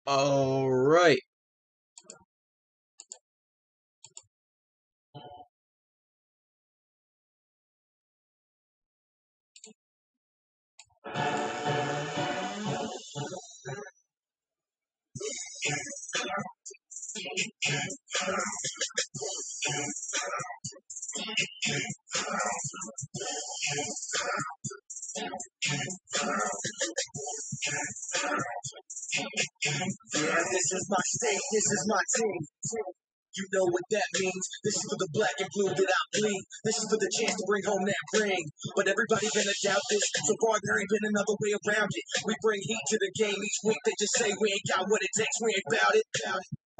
All right. Yeah, this is my state, this is my team. You know what that means. This is for the black and blue that I bleed. This is for the chance to bring home that ring. But everybody gonna doubt this. So far there ain't been another way around it. We bring heat to the game each week. They just say we ain't got what it takes, we ain't bout it.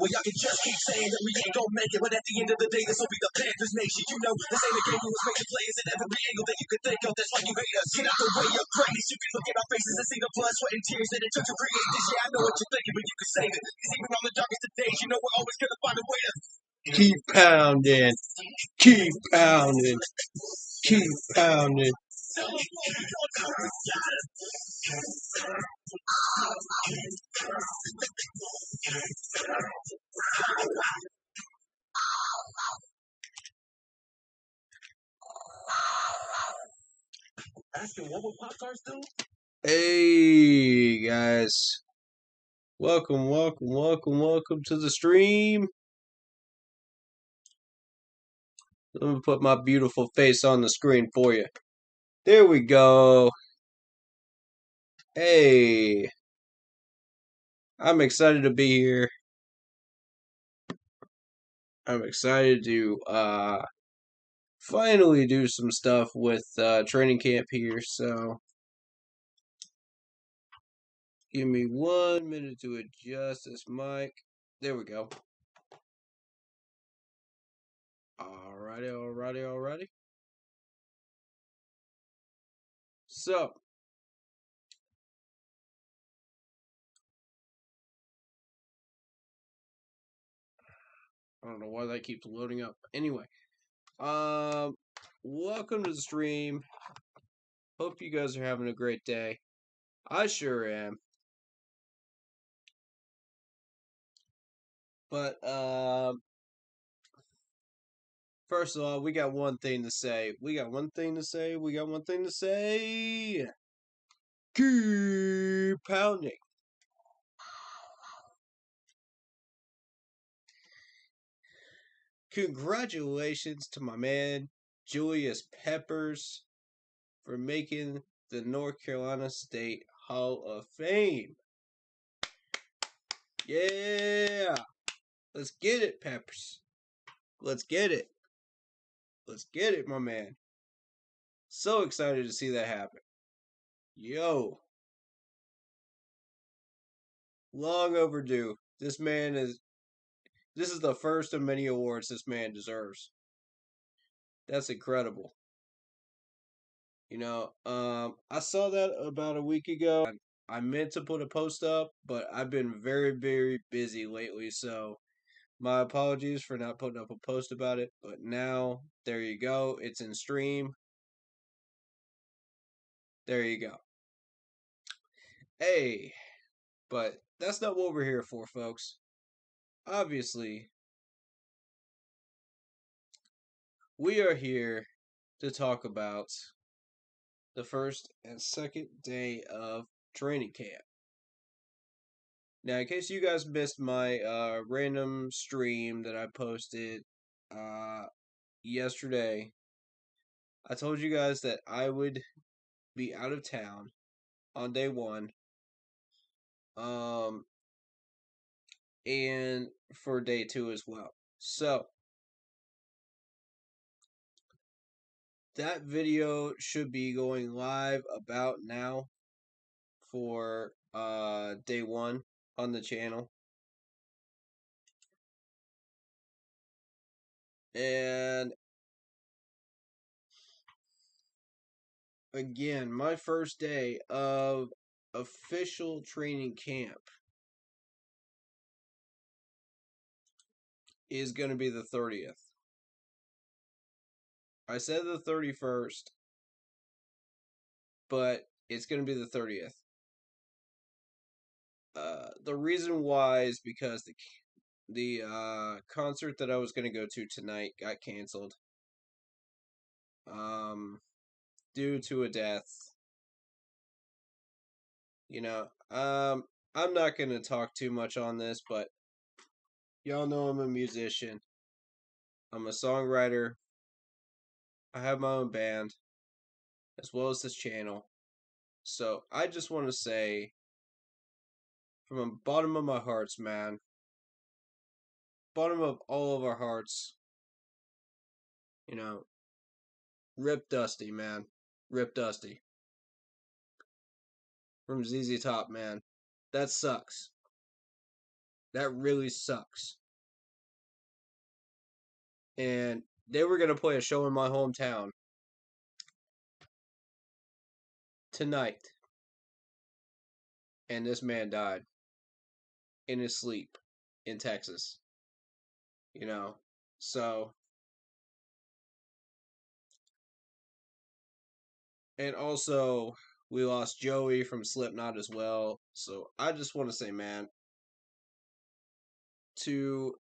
Well, y'all can just keep saying that we ain't gonna make it, but at the end of the day, this will be the Panthers nation. You know, this ain't a game we was made to play. Is at every angle that you could think of. That's why you hate us. Get out the way of praise. You can look at our faces and see the blood, sweat, and tears that it took to create this. Yeah, I know what you're thinking, but you can save it. Cause even on the darkest of days, you know we're always gonna find a way to keep pounding, keep pounding, keep pounding. Asking what would Pop Tarts do? Hey guys, welcome to the stream. Let me put my beautiful face on the screen for you. There we go. Hey, I'm excited to be here. I'm excited to finally do some stuff with training camp here. So Give me 1 minute to adjust this mic. There we go. Alrighty. So, I don't know why that keeps loading up. Anyway, welcome to the stream. Hope you guys are having a great day. I sure am. But first of all, we got one thing to say. Keep pounding. Congratulations to my man Julius Peppers for making the North Carolina State Hall of Fame. Yeah! Let's get it, Peppers. Let's get it. Let's get it, my man. So excited to see that happen. Yo. Long overdue. This is the first of many awards this man deserves. That's incredible. You know, I saw that about a week ago. I meant to put a post up, but I've been very, very busy lately, so my apologies for not putting up a post about it. But now, there you go. It's in stream. There you go. Hey, but that's not what we're here for, folks. Obviously, we are here to talk about the first and second day of training camp. Now, in case you guys missed my random stream that I posted yesterday, I told you guys that I would be out of town on day one, and for day two as well. So, that video should be going live about now for day one on the channel. And again, my first day of official training camp is going to be the 30th. I said the 31st, but it's going to be the 30th. The reason why is because the concert that I was going to go to tonight got canceled due to a death. You know, I'm not going to talk too much on this, but y'all know I'm a musician. I'm a songwriter. I have my own band, as well as this channel. So I just want to say, from the bottom of my hearts, man, bottom of all of our hearts, you know, Rip Dusty, man. Rip Dusty. From ZZ Top, man. That sucks. That really sucks. And they were going to play a show in my hometown tonight. And this man died in his sleep in Texas. You know, so. And also, we lost Joey from Slipknot as well. So I just want to say, man, to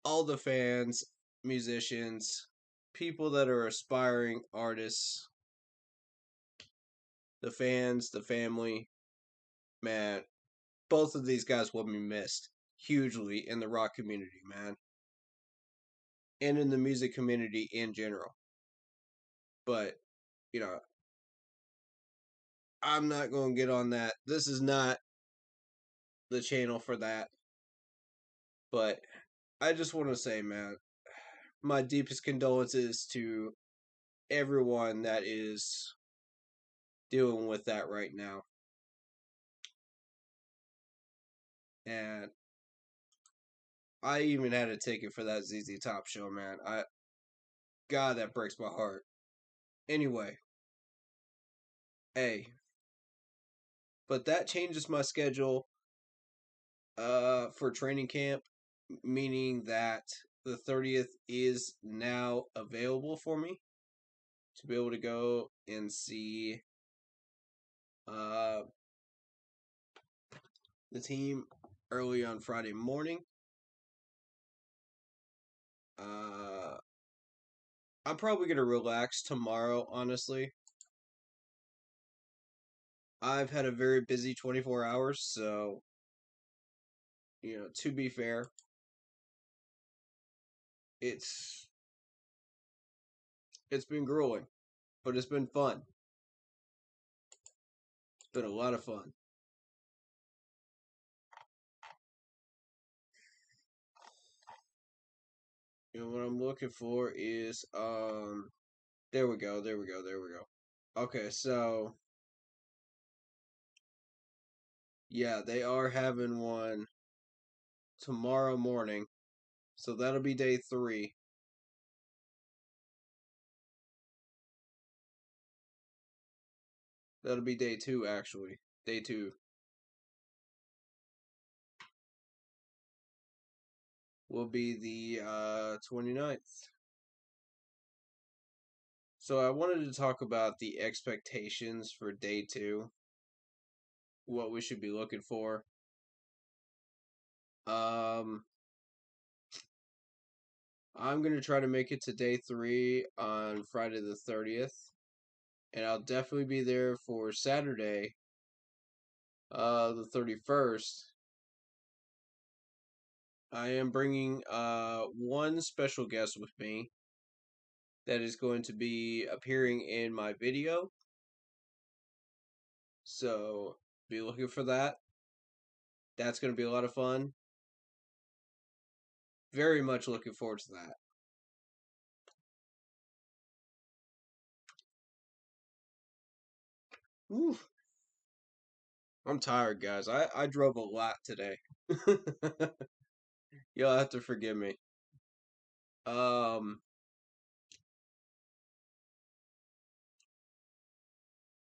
all the fans, musicians, people that are aspiring artists, the fans, the family, man, both of these guys will be missed hugely in the rock community, man. And in the music community in general. But, you know, I'm not going to get on that. This is not the channel for that. But I just want to say, man, my deepest condolences to everyone that is dealing with that right now. and I even had a ticket for that ZZ Top show, man. God, that breaks my heart. Anyway, hey, but that changes my schedule for training camp, meaning that the 30th is now available for me to be able to go and see uh the team early on Friday morning. Uh I'm probably gonna relax tomorrow, honestly. I've had a very busy 24 hours, so to be fair, it's it's been grueling, but it's been fun. It's been a lot of fun. What I'm looking for is there we go, there we go, there we go. Okay, so yeah, they are having one tomorrow morning. So that'll be day 3. That'll be day 2 actually. Day 2 will be the 29th. So I wanted to talk about the expectations for day 2, what we should be looking for. Um I'm going to try to make it to day 3 on Friday the 30th, and I'll definitely be there for Saturday the 31st. I am bringing one special guest with me that is going to be appearing in my video. So be looking for that. That's going to be a lot of fun. Very much looking forward to that. Whew. I'm tired, guys. I drove a lot today. You'll have to forgive me. Um,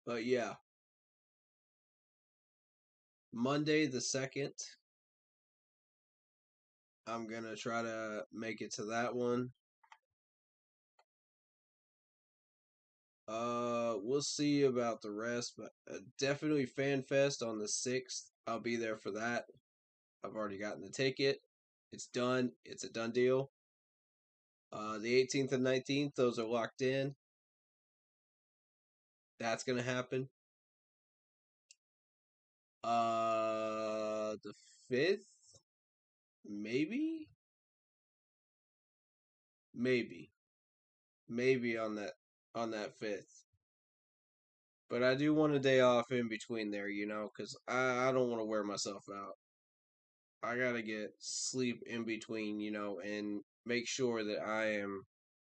but yeah, Monday the 2nd, I'm gonna try to make it to that one. We'll see about the rest, but definitely Fan Fest on the 6th. I'll be there for that. I've already gotten the ticket. It's done. It's a done deal. The 18th and 19th, those are locked in. That's gonna happen. The 5th, maybe, maybe, maybe on that 5th. But I do want a day off in between there, because I don't want to wear myself out. I gotta get sleep in between, and make sure that I am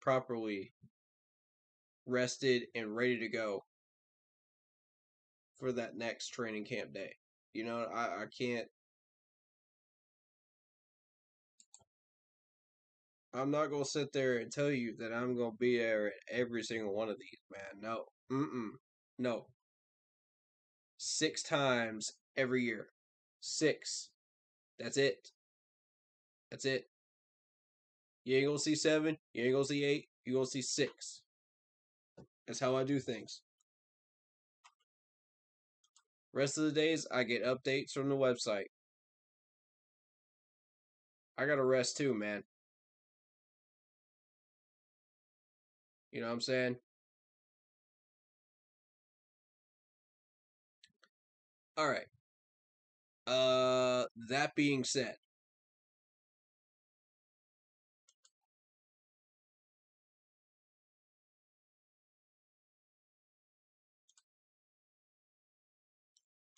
properly rested and ready to go for that next training camp day. I can't. I'm not gonna sit there and tell you that I'm gonna be there at every single one of these, man. No, no. 6 times every year. 6. That's it. That's it. You ain't gonna see 7. You ain't gonna see 8. You gonna see 6. That's how I do things. Rest of the days, I get updates from the website. I gotta rest too, man. You know what I'm saying? All right.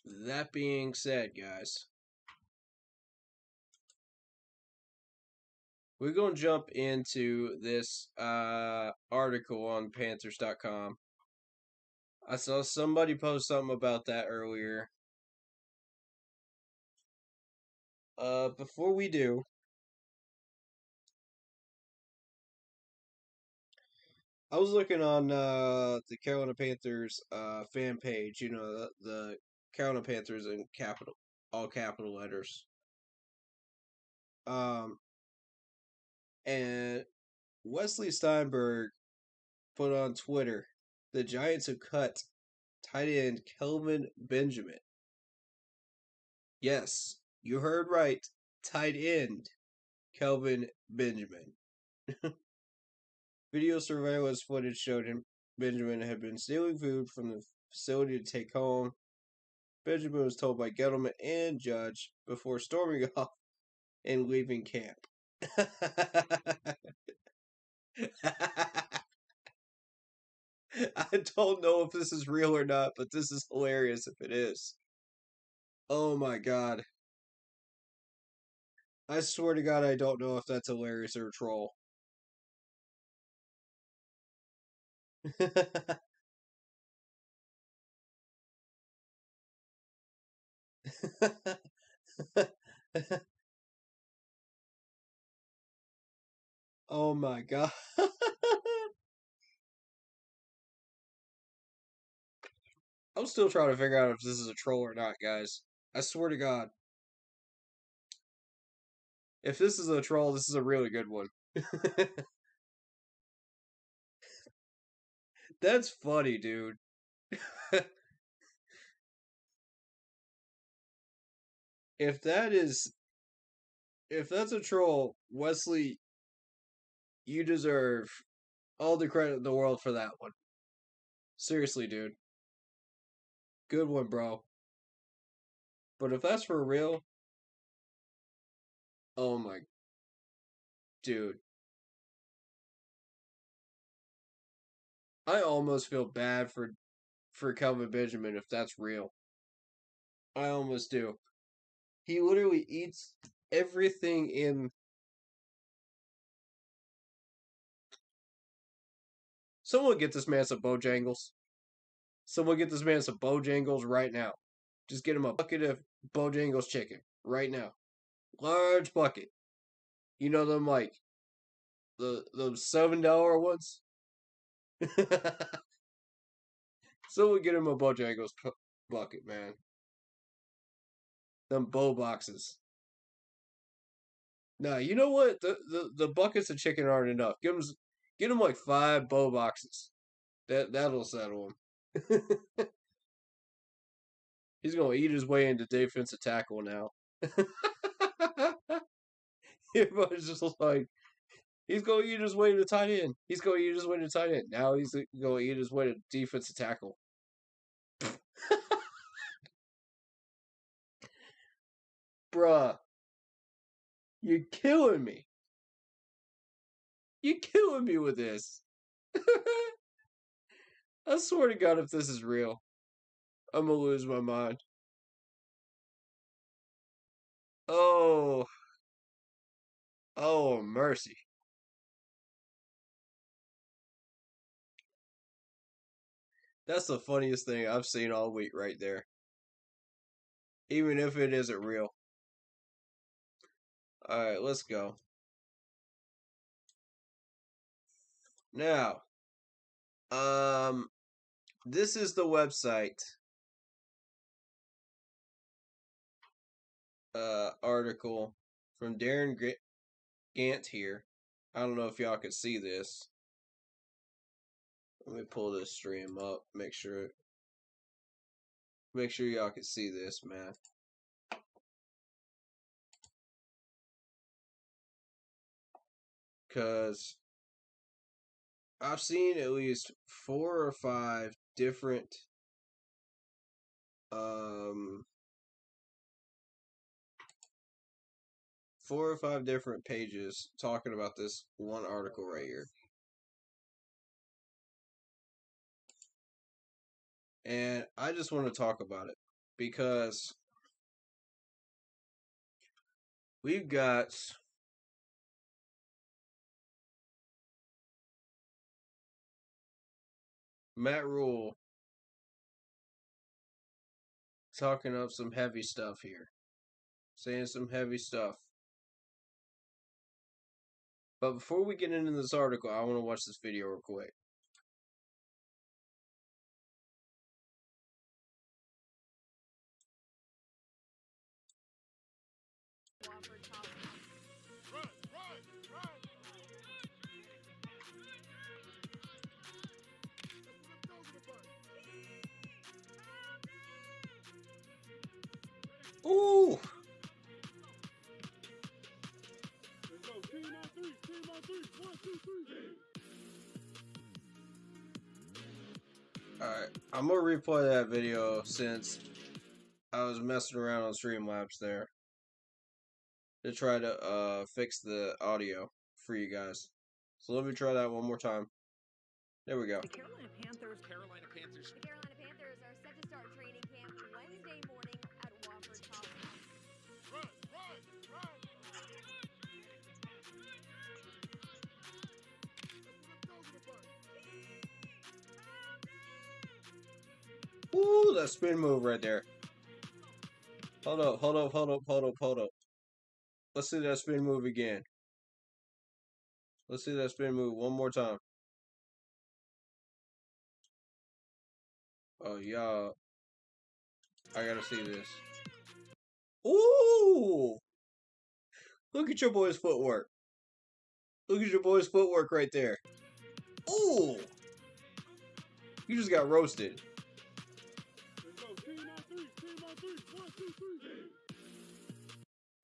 That being said, guys, we're gonna jump into this article on Panthers.com. I saw somebody post something about that earlier. Before we do, I was looking on the Carolina Panthers fan page. You know the Carolina Panthers in all capital letters. Um, and Wesley Steinberg put on Twitter, the Giants have cut tight end Kelvin Benjamin. Yes, you heard right. Tight end Kelvin Benjamin. Video surveillance footage showed him Benjamin had been stealing food from the facility to take home. Benjamin was told by Gettleman and Judge before storming off and leaving camp. I don't know if this is real or not, but this is hilarious if it is. Oh my god. I swear to god, I don't know if that's hilarious or a troll. Oh my god. I'm still trying to figure out if this is a troll or not, guys. I swear to god. If this is a troll, this is a really good one. That's funny, dude. if that is if that's a troll, Wesley, you deserve all the credit in the world for that one. Seriously, dude. Good one, bro. But if that's for real, oh my dude. I almost feel bad for Kelvin Benjamin if that's real. I almost do. He literally eats everything in. Someone get this man some Bojangles. Someone get this man some Bojangles right now. Just get him a bucket of Bojangles chicken right now. Large bucket. You know them like those $7 ones. Someone get him a Bojangles bucket, man. Them bow boxes. Nah, you know what? The buckets of chicken aren't enough. Get him like 5 bow boxes. That'll settle him. He's gonna eat his way into defensive tackle now. Everybody's just like, he's gonna eat his way to tight end. He's gonna eat his way to tight end. Now he's gonna eat his way to defensive tackle. Bruh, you're killing me. You're killing me with this. I swear to God, if this is real, I'm gonna lose my mind. Oh, oh, mercy. That's the funniest thing I've seen all week right there. Even if it isn't real. Alright, let's go. Now, this is the website article from Darren Gant here. I don't know if y'all can see this. Let me pull this stream up. Make sure y'all can see this, man. Cause I've seen at least 4 or 5 different um 4 or 5 different pages talking about this one article right here. And I just want to talk about it because we've got Matt Rule talking up some heavy stuff here. saying some heavy stuff. But before we get into this article, I want to watch this video real quick. Ooh! Alright, I'm gonna replay that video since I was messing around on Streamlabs there to try to fix the audio for you guys. So let me try that one more time. There we go. The Carolina Panthers The Carolina Panthers are set to start training camp Wednesday morning at Wofford College. Ooh, that spin move right there. Hold up. Let's see that spin move again. Let's see that spin move one more time. Oh, y'all. I gotta see this. Ooh! Look at your boy's footwork. Look at your boy's footwork right there. Ooh! You just got roasted.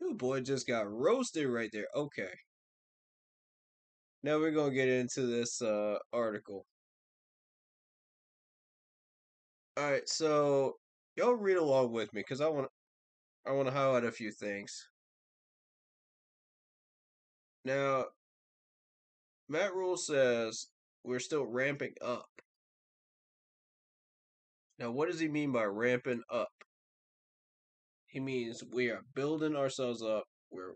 Your boy just got roasted right there. Okay. Now we're gonna get into this article. Alright, so y'all read along with me because I want to highlight a few things. Now, Matt Rule says we're still ramping up. Now, what does he mean by ramping up? He means we are building ourselves up. We're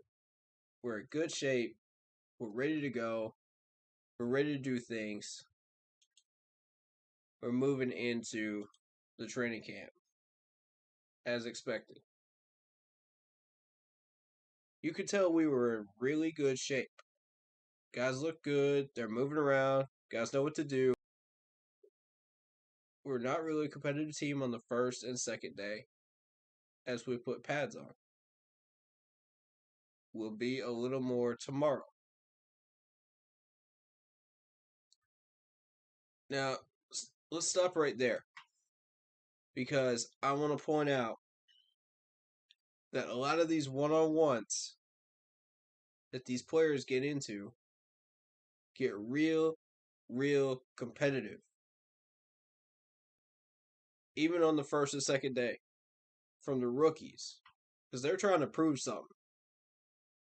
in good shape. We're ready to go. We're ready to do things. We're moving into the training camp as expected. You could tell we were in really good shape. Guys look good. They're moving around. Guys know what to do. We're not really a competitive team on the first and second day as we put pads on. We'll be a little more tomorrow. Now, let's stop right there because I want to point out that a lot of these one-on-ones that these players get into get real competitive. Even on the first and second day from the rookies because they're trying to prove something.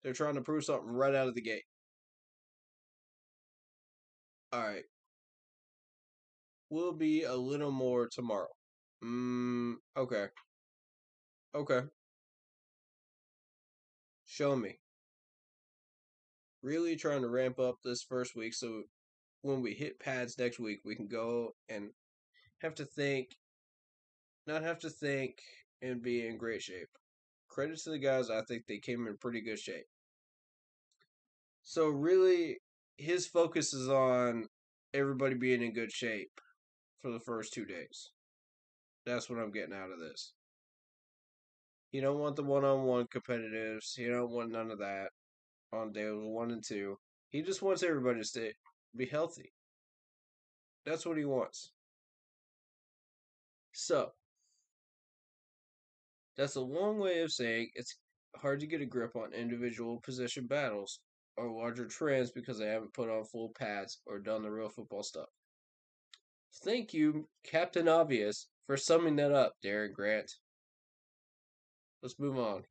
They're trying to prove something right out of the gate. All right. We'll be a little more tomorrow. Okay. Okay. Show me. Really trying to ramp up this first week so when we hit pads next week, we can go and not have to think and be in great shape. Credit to the guys, I think they came in pretty good shape. So really, his focus is on everybody being in good shape for the first 2 days. That's what I'm getting out of this. You don't want the one-on-one competitives. You don't want none of that on day 1 and 2. He just wants everybody to be healthy. That's what he wants. So, that's a long way of saying it's hard to get a grip on individual position battles or larger trends because they haven't put on full pads or done the real football stuff. Thank you, Captain Obvious, for summing that up, Darren Grant. Let's move on.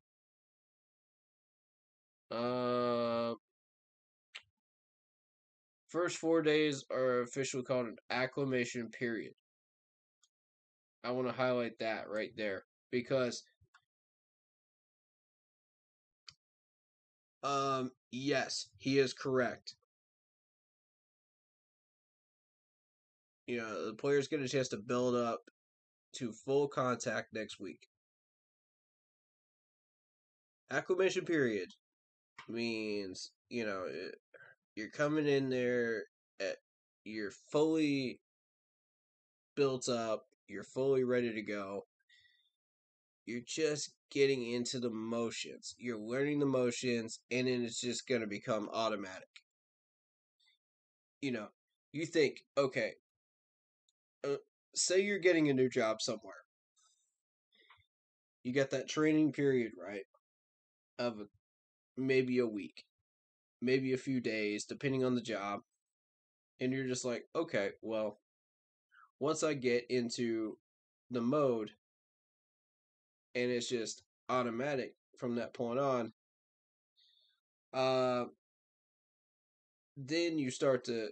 First 4 days are officially called an acclimation period. I want to highlight that right there because yes, he is correct. The players get a chance to build up to full contact next week. acclimation period means, you're coming in there, at, you're fully built up, you're fully ready to go. You're just getting into the motions. You're learning the motions, and then it's just going to become automatic. You think, okay, say you're getting a new job somewhere. You got that training period, right? Of maybe a week, maybe a few days, depending on the job. And you're just like, okay, well, once I get into the mode and it's just automatic from that point on, then you start to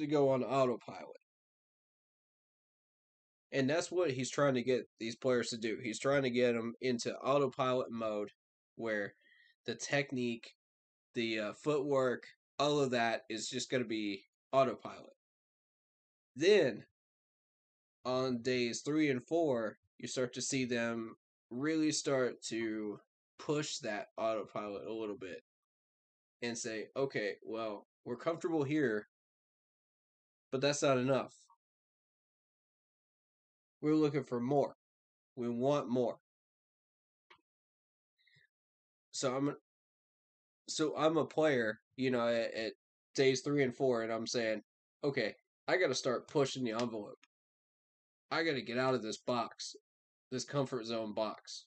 go on autopilot. And that's what he's trying to get these players to do. He's trying to get them into autopilot mode where the technique, the footwork, all of that is just going to be autopilot. Then on days 3 and 4, you start to see them really start to push that autopilot a little bit and say, okay, well, we're comfortable here, but that's not enough. We're looking for more. We want more. So I'm a player, at days 3 and 4, and I'm saying, okay, I got to start pushing the envelope. I got to get out of this box, this comfort zone box.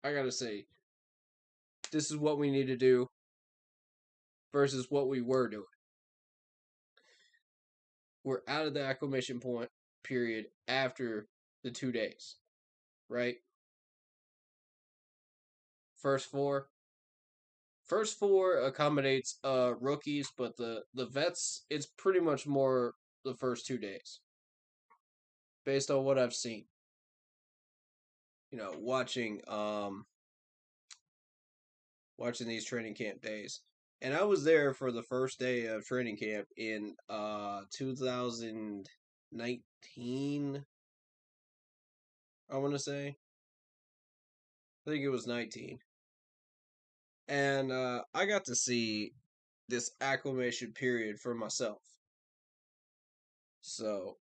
I got to say, this is what we need to do versus what we were doing. We're out of the acclimation point period after the 2 days, right? First four accommodates rookies, but the vets, it's pretty much more the first 2 days, based on what I've seen. Watching these training camp days. And I was there for the first day of training camp in 2019. I want to say. I think it was 19. And I got to see this acclimation period for myself. So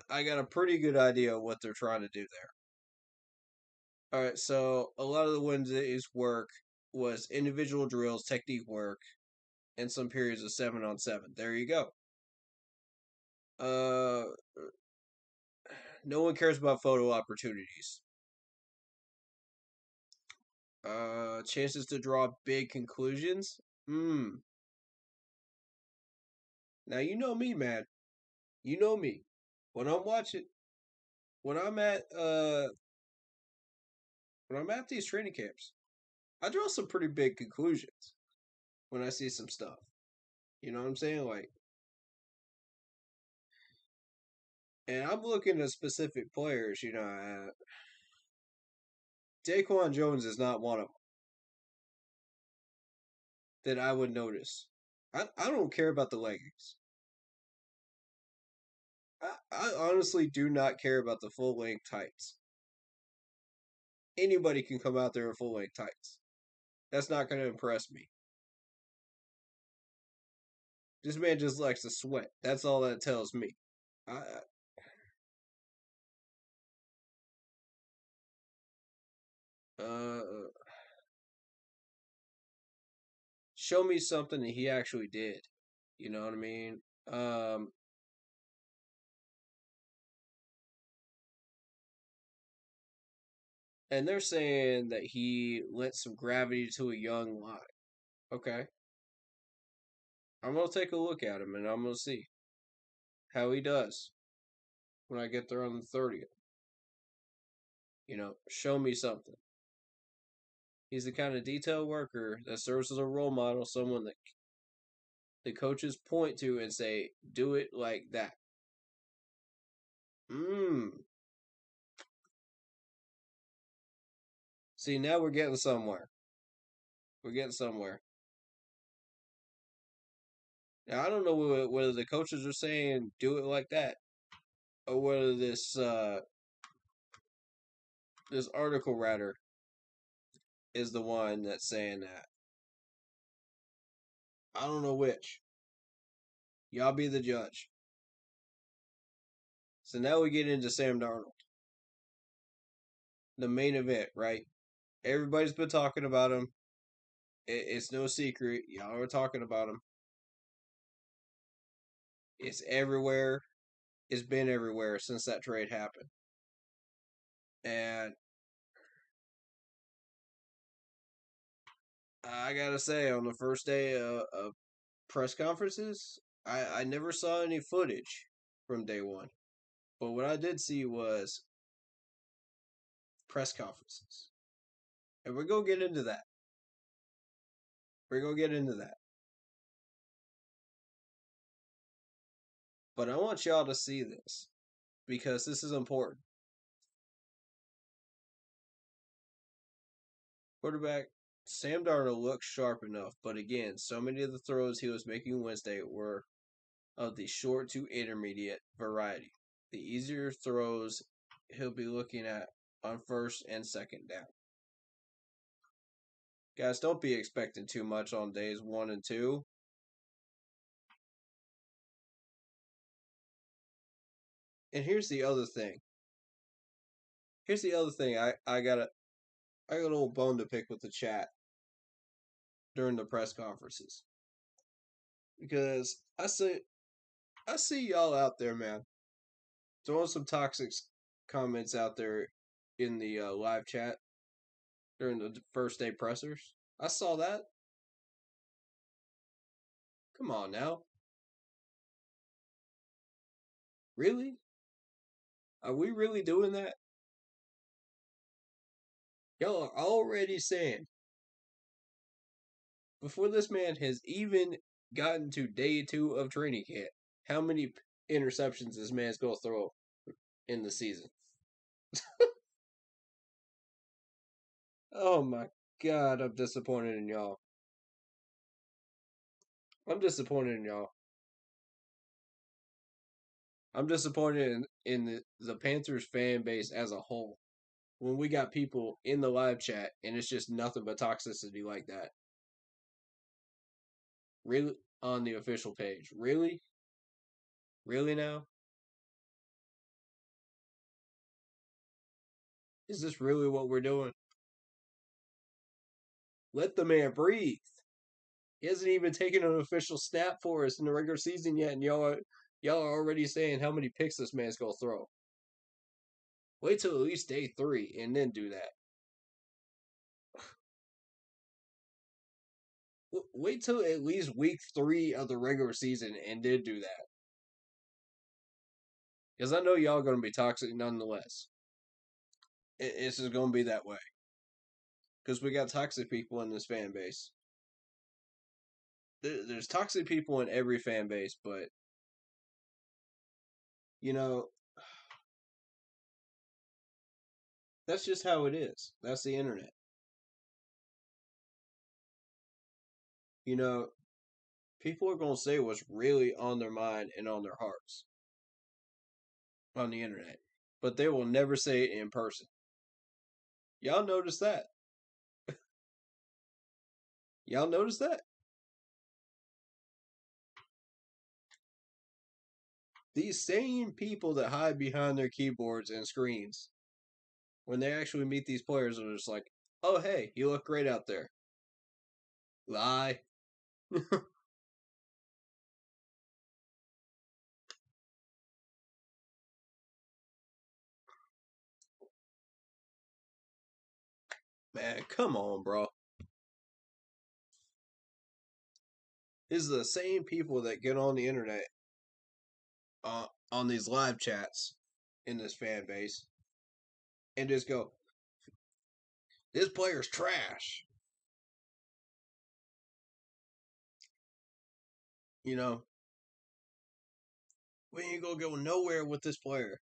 I got a pretty good idea of what they're trying to do there. All right, so a lot of the Wednesday's work was individual drills, technique work, and some periods of 7-on-7. There you go. No one cares about photo opportunities. Chances to draw big conclusions. Now you know me, man. You know me. When I'm watching, when I'm at these training camps, I draw some pretty big conclusions when I see some stuff. You know what I'm saying? Like, and I'm looking at specific players. Daquan Jones is not one of them that I would notice. I don't care about the leggings. I honestly do not care about the full length tights. Anybody can come out there in full length tights. That's not going to impress me. This man just likes to sweat. That's all that tells me. Show me something that he actually did. You know what I mean? And they're saying that he lent some gravity to a young line. Okay. I'm going to take a look at him and I'm going to see how he does when I get there on the 30th. Show me something. He's the kind of detail worker that serves as a role model, someone that the coaches point to and say, do it like that. See, now we're getting somewhere. We're getting somewhere. Now, I don't know whether the coaches are saying do it like that, or whether this This article writer is the one that's saying that. I don't know which. Y'all be the judge. So now we get into Sam Darnold. The main event, right? Everybody's been talking about him. It's no secret. Y'all are talking about him. It's everywhere. It's been everywhere since that trade happened. And I gotta say, on the first day of press conferences, I never saw any footage from day one. But what I did see was press conferences. And we're going to get into that. We're going to get into that. But I want y'all to see this because this is important. Quarterback Sam Darnold looks sharp enough, but again, so many of the throws he was making Wednesday were of the short to intermediate variety. The easier throws he'll be looking at on first and second down. Guys, don't be expecting too much on days 1 and 2. And here's the other thing. I got a little bone to pick with the chat during the press conferences. Because I see y'all out there, man, throwing some toxic comments out there in the live chat during the first day pressers. I saw that. Come on now. Really? Are we really doing that? Y'all are already saying, before this man has even gotten to day 2 of training camp, how many interceptions this man's going to throw in the season. Oh my God, I'm disappointed in y'all. I'm disappointed in y'all. I'm disappointed in the Panthers fan base as a whole. When we got people in the live chat and it's just nothing but toxicity like that. Really? On the official page. Really? Really now? Is this really what we're doing? Let the man breathe. He hasn't even taken an official snap for us in the regular season yet, and y'all are already saying how many picks this man's gonna throw. Wait till at least day 3 and then do that. Wait till at least week 3 of the regular season and then do that. Because I know y'all gonna be toxic nonetheless. It's just gonna be that way. Because we got toxic people in this fan base. There's toxic people in every fan base, but you know, that's just how it is. That's the internet. You know, people are going to say what's really on their mind and on their hearts on the internet, but they will never say it in person. Y'all notice that? Y'all notice that? These same people that hide behind their keyboards and screens, when they actually meet these players, are just like, oh, hey, you look great out there. Lie. Man, come on, bro. It's the same people that get on the internet on these live chats in this fan base and just go, this player's trash. You know, we ain't gonna go nowhere with this player.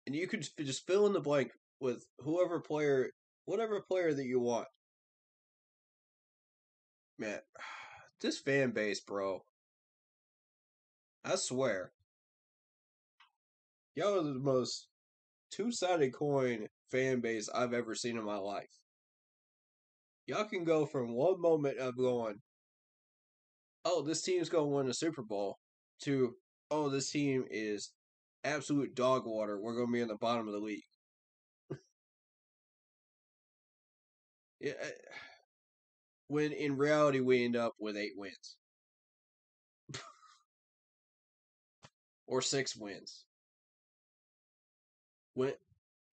And you could just fill in the blank with whatever player that you want. Man, this fan base, bro. I swear. Y'all are the most two-sided coin fan base I've ever seen in my life. Y'all can go from one moment of going, oh, this team's going to win the Super Bowl, to, oh, this team is absolute dog water. We're going to be in the bottom of the league. Yeah, when in reality, we end up with 8 wins. Or 6 wins. When,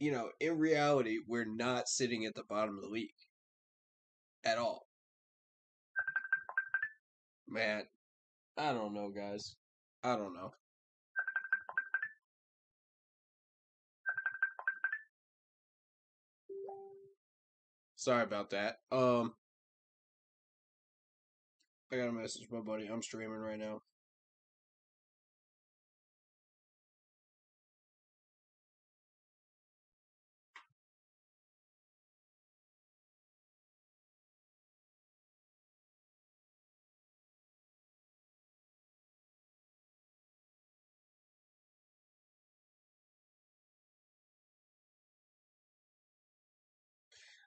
in reality, we're not sitting at the bottom of the league. At all. Man, I don't know, guys. I don't know. Sorry about that. I got a message, my buddy. I'm streaming right now.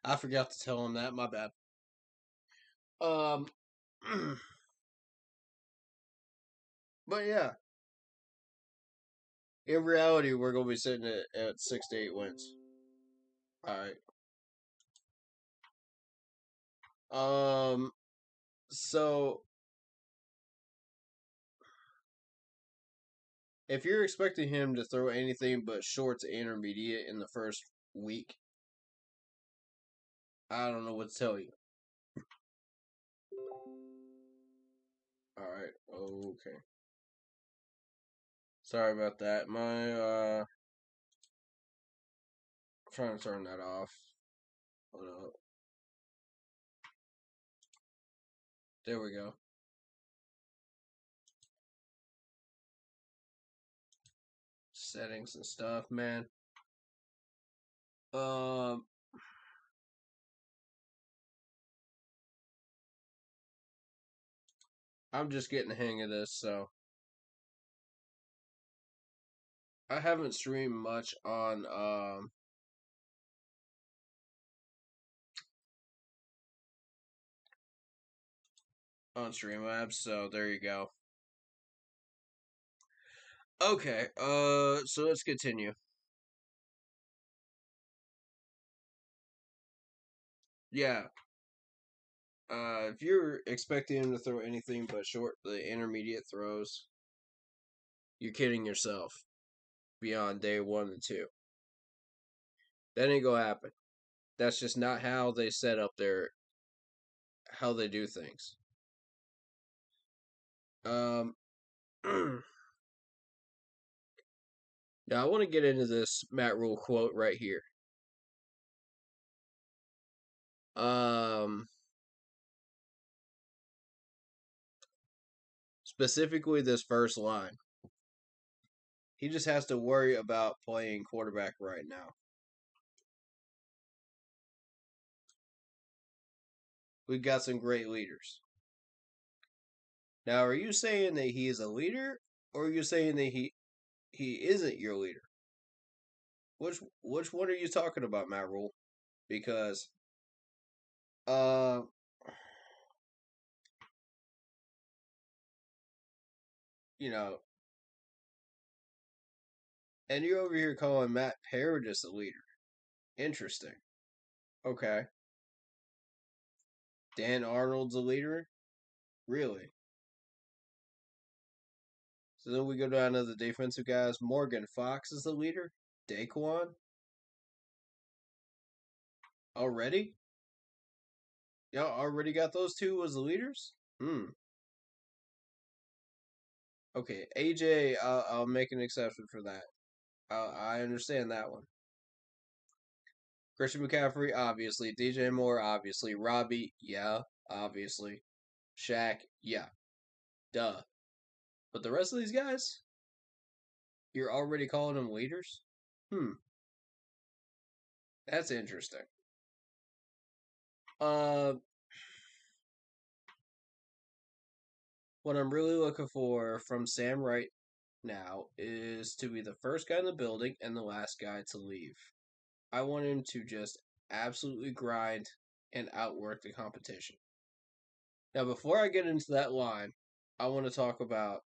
I forgot to tell him that. My bad. But yeah, in reality, we're gonna be sitting at 6 to 8 wins. All right. So if you're expecting him to throw anything but short to intermediate in the first week, I don't know what to tell you. All right. Okay. Sorry about that. I'm trying to turn that off. Hold up. There we go. Settings and stuff, man. I'm just getting the hang of this, so I haven't streamed much on Streamlabs, so there you go. Okay, so let's continue. Yeah. If you're expecting him to throw anything but the intermediate throws, you're kidding yourself beyond day 1 and 2. That ain't gonna happen. That's just not how they set up how they do things. Now I want to get into this Matt Rule quote right here. Specifically this first line. He just has to worry about playing quarterback right now. We've got some great leaders. Now, are you saying that he is a leader, or are you saying that he isn't your leader? Which one are you talking about, Matt Rule? Because you know, and you're over here calling Matt Paradis a leader. Interesting. Okay. Dan Arnold's a leader? Really? So then we go down to the defensive guys. Morgan Fox is the leader? Daquan? Already? Y'all already got those two as the leaders? Okay, AJ, I'll make an exception for that. I understand that one. Christian McCaffrey, obviously. DJ Moore, obviously. Robbie, yeah, obviously. Shaq, yeah, duh. But the rest of these guys, you're already calling them leaders? That's interesting. What I'm really looking for from Sam right now is to be the first guy in the building and the last guy to leave. I want him to just absolutely grind and outwork the competition. Now, before I get into that line, I want to talk about.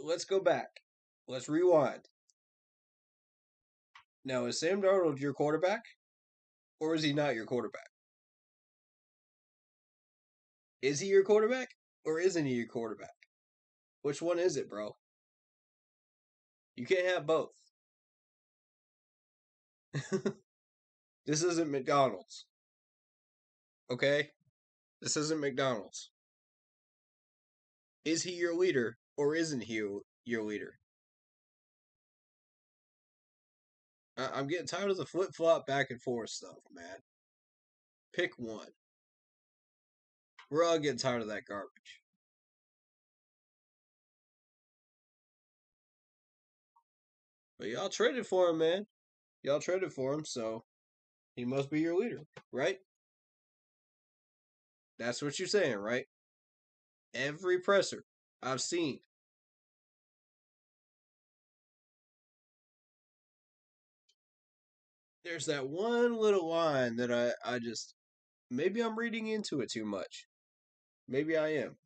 Let's go back. Let's rewind. Now, is Sam Darnold your quarterback, or is he not your quarterback? Is he your quarterback, or isn't he your quarterback? Which one is it, bro? You can't have both. This isn't McDonald's. Okay? This isn't McDonald's. Is he your leader, or isn't he your leader? I'm getting tired of the flip flop back and forth stuff, man. Pick one. We're all getting tired of that garbage. But y'all traded for him, man. Y'all traded for him, so he must be your leader, right? That's what you're saying, right? Every presser I've seen. There's that one little line that I just. Maybe I'm reading into it too much. Maybe I am.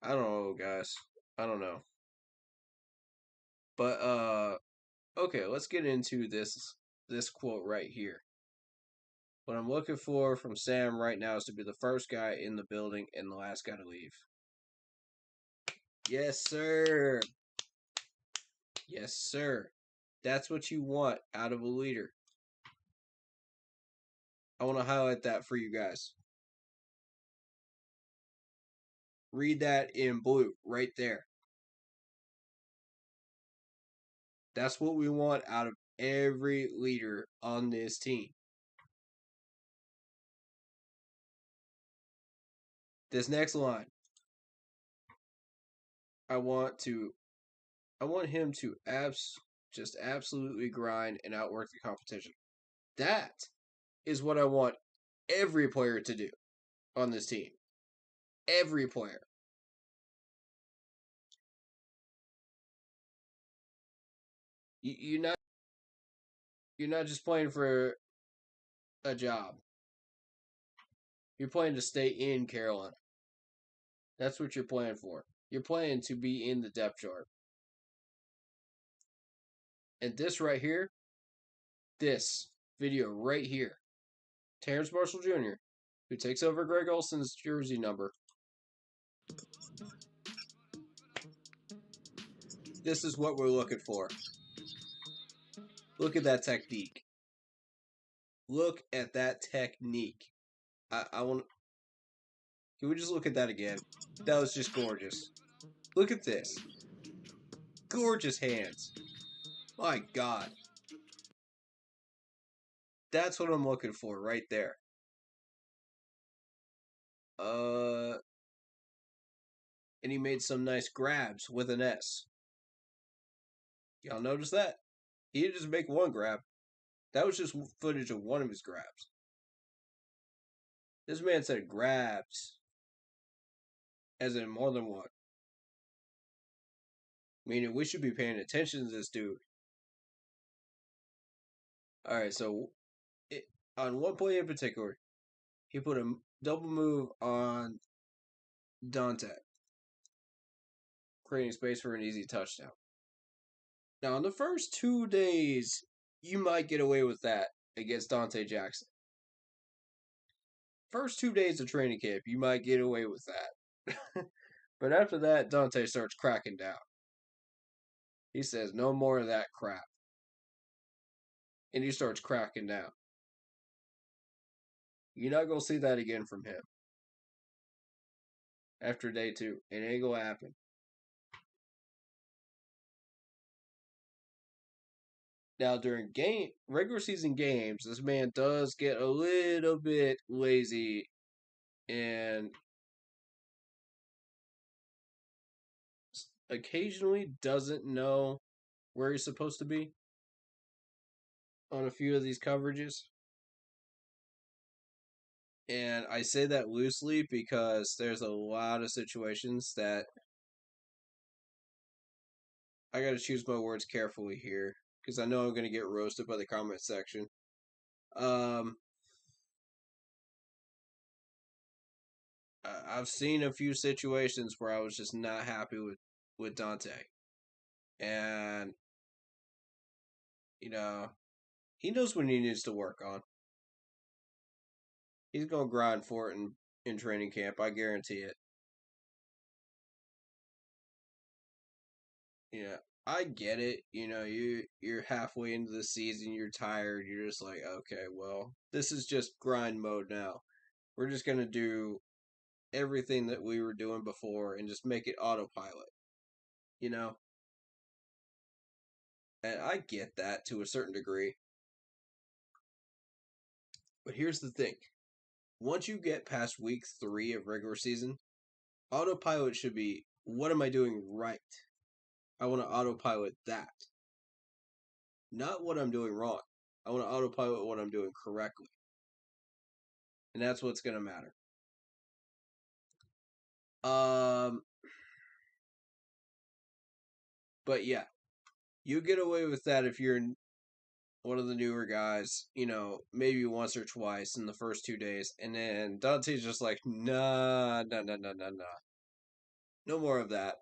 I don't know, guys. I don't know. But okay, let's get into this quote right here. What I'm looking for from Sam right now is to be the first guy in the building and the last guy to leave. Yes, sir. Yes, sir. That's what you want out of a leader. I want to highlight that for you guys. Read that in blue right there. That's what we want out of every leader on this team. This next line. I want him to just absolutely grind and outwork the competition. That is what I want every player to do on this team. Every player. You're not just playing for a job. You're playing to stay in Carolina. That's what you're playing for. You're playing to be in the depth chart. And this right here, this video right here, Terrence Marshall Jr., who takes over Greg Olson's jersey number. This is what we're looking for. Look at that technique. Look at that technique. I want. Can we just look at that again? That was just gorgeous. Look at this. Gorgeous hands. My God. That's what I'm looking for right there. And he made some nice grabs with an S. Y'all notice that? He didn't just make one grab. That was just footage of one of his grabs. This man said grabs. As in more than one. Meaning we should be paying attention to this dude. Alright, so on one play in particular, he put a double move on Dante, creating space for an easy touchdown. Now, in the first 2 days, you might get away with that against Dante Jackson. First 2 days of training camp, you might get away with that. But after that, Dante starts cracking down. He says, no more of that crap. And he starts cracking down. You're not going to see that again from him. After day 2. It ain't going to happen. Now, during regular season games, this man does get a little bit lazy and occasionally doesn't know where he's supposed to be on a few of these coverages. And I say that loosely because there's a lot of situations that I gotta choose my words carefully here because I know I'm gonna get roasted by the comment section. I've seen a few situations where I was just not happy with Dante, and you know he knows what he needs to work on. He's gonna grind for it in training camp. I guarantee it. Yeah, I get it. You're halfway into the season, you're tired, you're just like, okay, well, this is just grind mode now. We're just gonna do everything that we were doing before and just make it autopilot, you know? And I get that to a certain degree. But here's the thing. Once you get past week 3 of regular season, autopilot should be, what am I doing right? I want to autopilot that. Not what I'm doing wrong. I want to autopilot what I'm doing correctly. And that's what's going to matter. But yeah, you get away with that if you're one of the newer guys, maybe once or twice in the first 2 days. And then Dante's just like, nah. No more of that.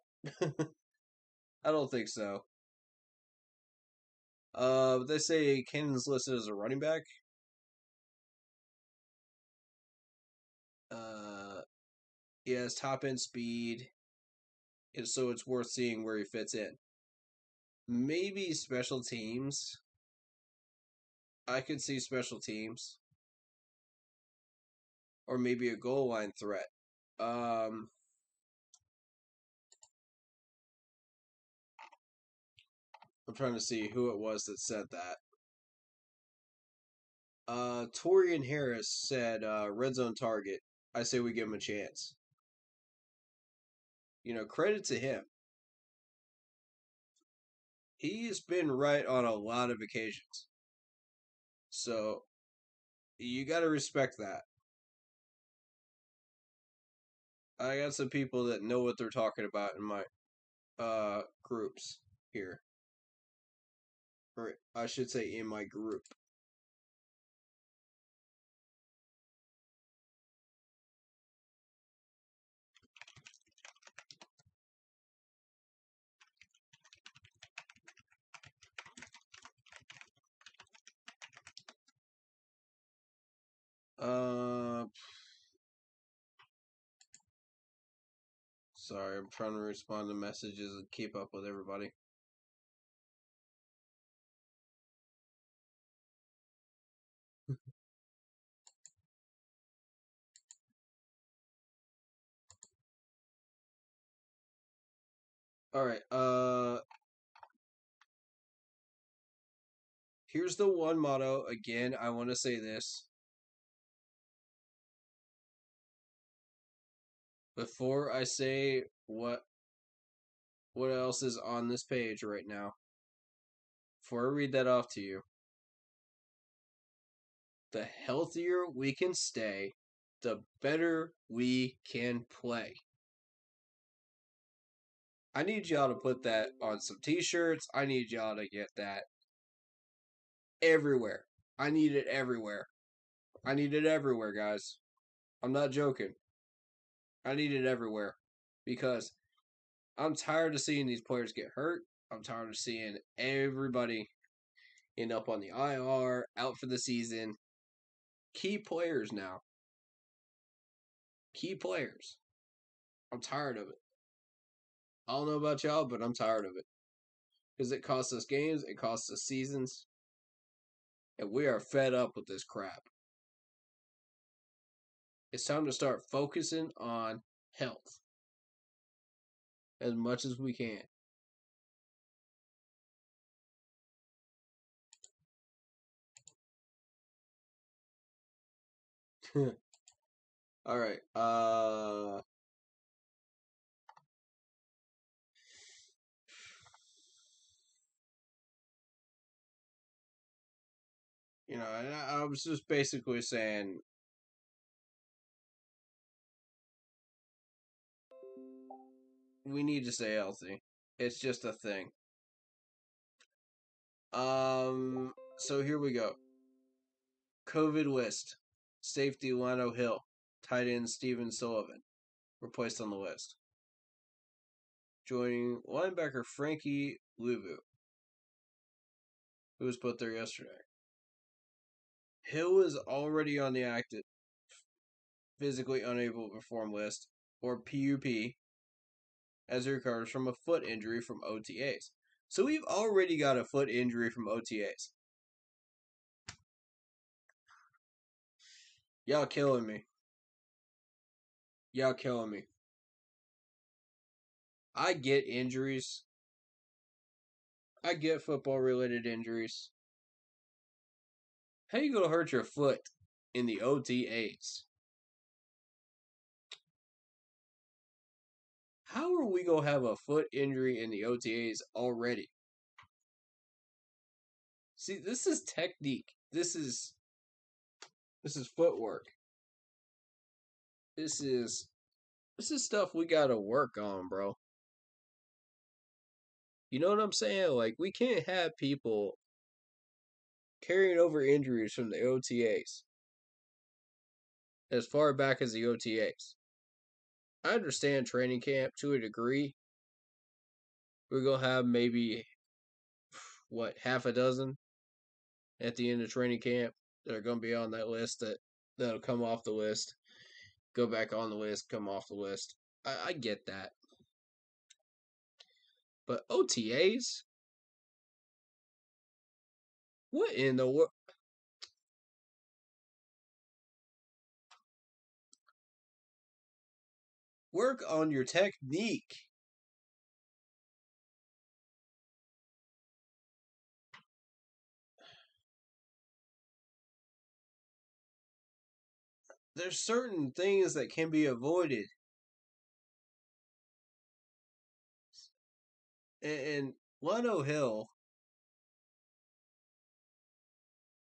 I don't think so. They say Cannon's listed as a running back. He has top end speed, so it's worth seeing where he fits in. Maybe special teams. I could see special teams, or maybe a goal line threat. I'm trying to see who it was that said that. Torian Harris said red zone target. I say we give him a chance. Credit to him. He's been right on a lot of occasions. So, you got to respect that. I got some people that know what they're talking about in my groups here. Or I should say in my group. Sorry, I'm trying to respond to messages and keep up with everybody. All right. Here's the one motto. Again, I want to say this. Before I say what else is on this page right now, before I read that off to you, the healthier we can stay, the better we can play. I need y'all to put that on some t-shirts. I need y'all to get that everywhere. I need it everywhere. I need it everywhere, guys. I'm not joking. I need it everywhere because I'm tired of seeing these players get hurt. I'm tired of seeing everybody end up on the IR, out for the season. Key players now. Key players. I'm tired of it. I don't know about y'all, but I'm tired of it. Because it costs us games, it costs us seasons, and we are fed up with this crap. It's time to start focusing on health as much as we can. All right. I was just basically saying we need to stay healthy. It's just a thing. So here we go. COVID list. Safety Lano Hill. Tight end Steven Sullivan. Replaced on the list. Joining linebacker Frankie Luvu, who was put there yesterday. Hill is already on the active physically unable to perform list, or PUP, as he recovers from a foot injury from OTAs. So we've already got a foot injury from OTAs. Y'all killing me. Y'all killing me. I get injuries. I get football-related injuries. How you gonna hurt your foot in the OTAs? How are we gonna have a foot injury in the OTAs already? See, this is technique. This is footwork. This is stuff we gotta work on, bro. You know what I'm saying? Like, we can't have people carrying over injuries from the OTAs as far back as the OTAs. I understand training camp to a degree. We're gonna have maybe half a dozen at the end of training camp that are gonna be on that list that'll come off the list, go back on the list, come off the list. I get that. But OTAs? What in the world? Work on your technique. There's certain things that can be avoided. And Lano Hill,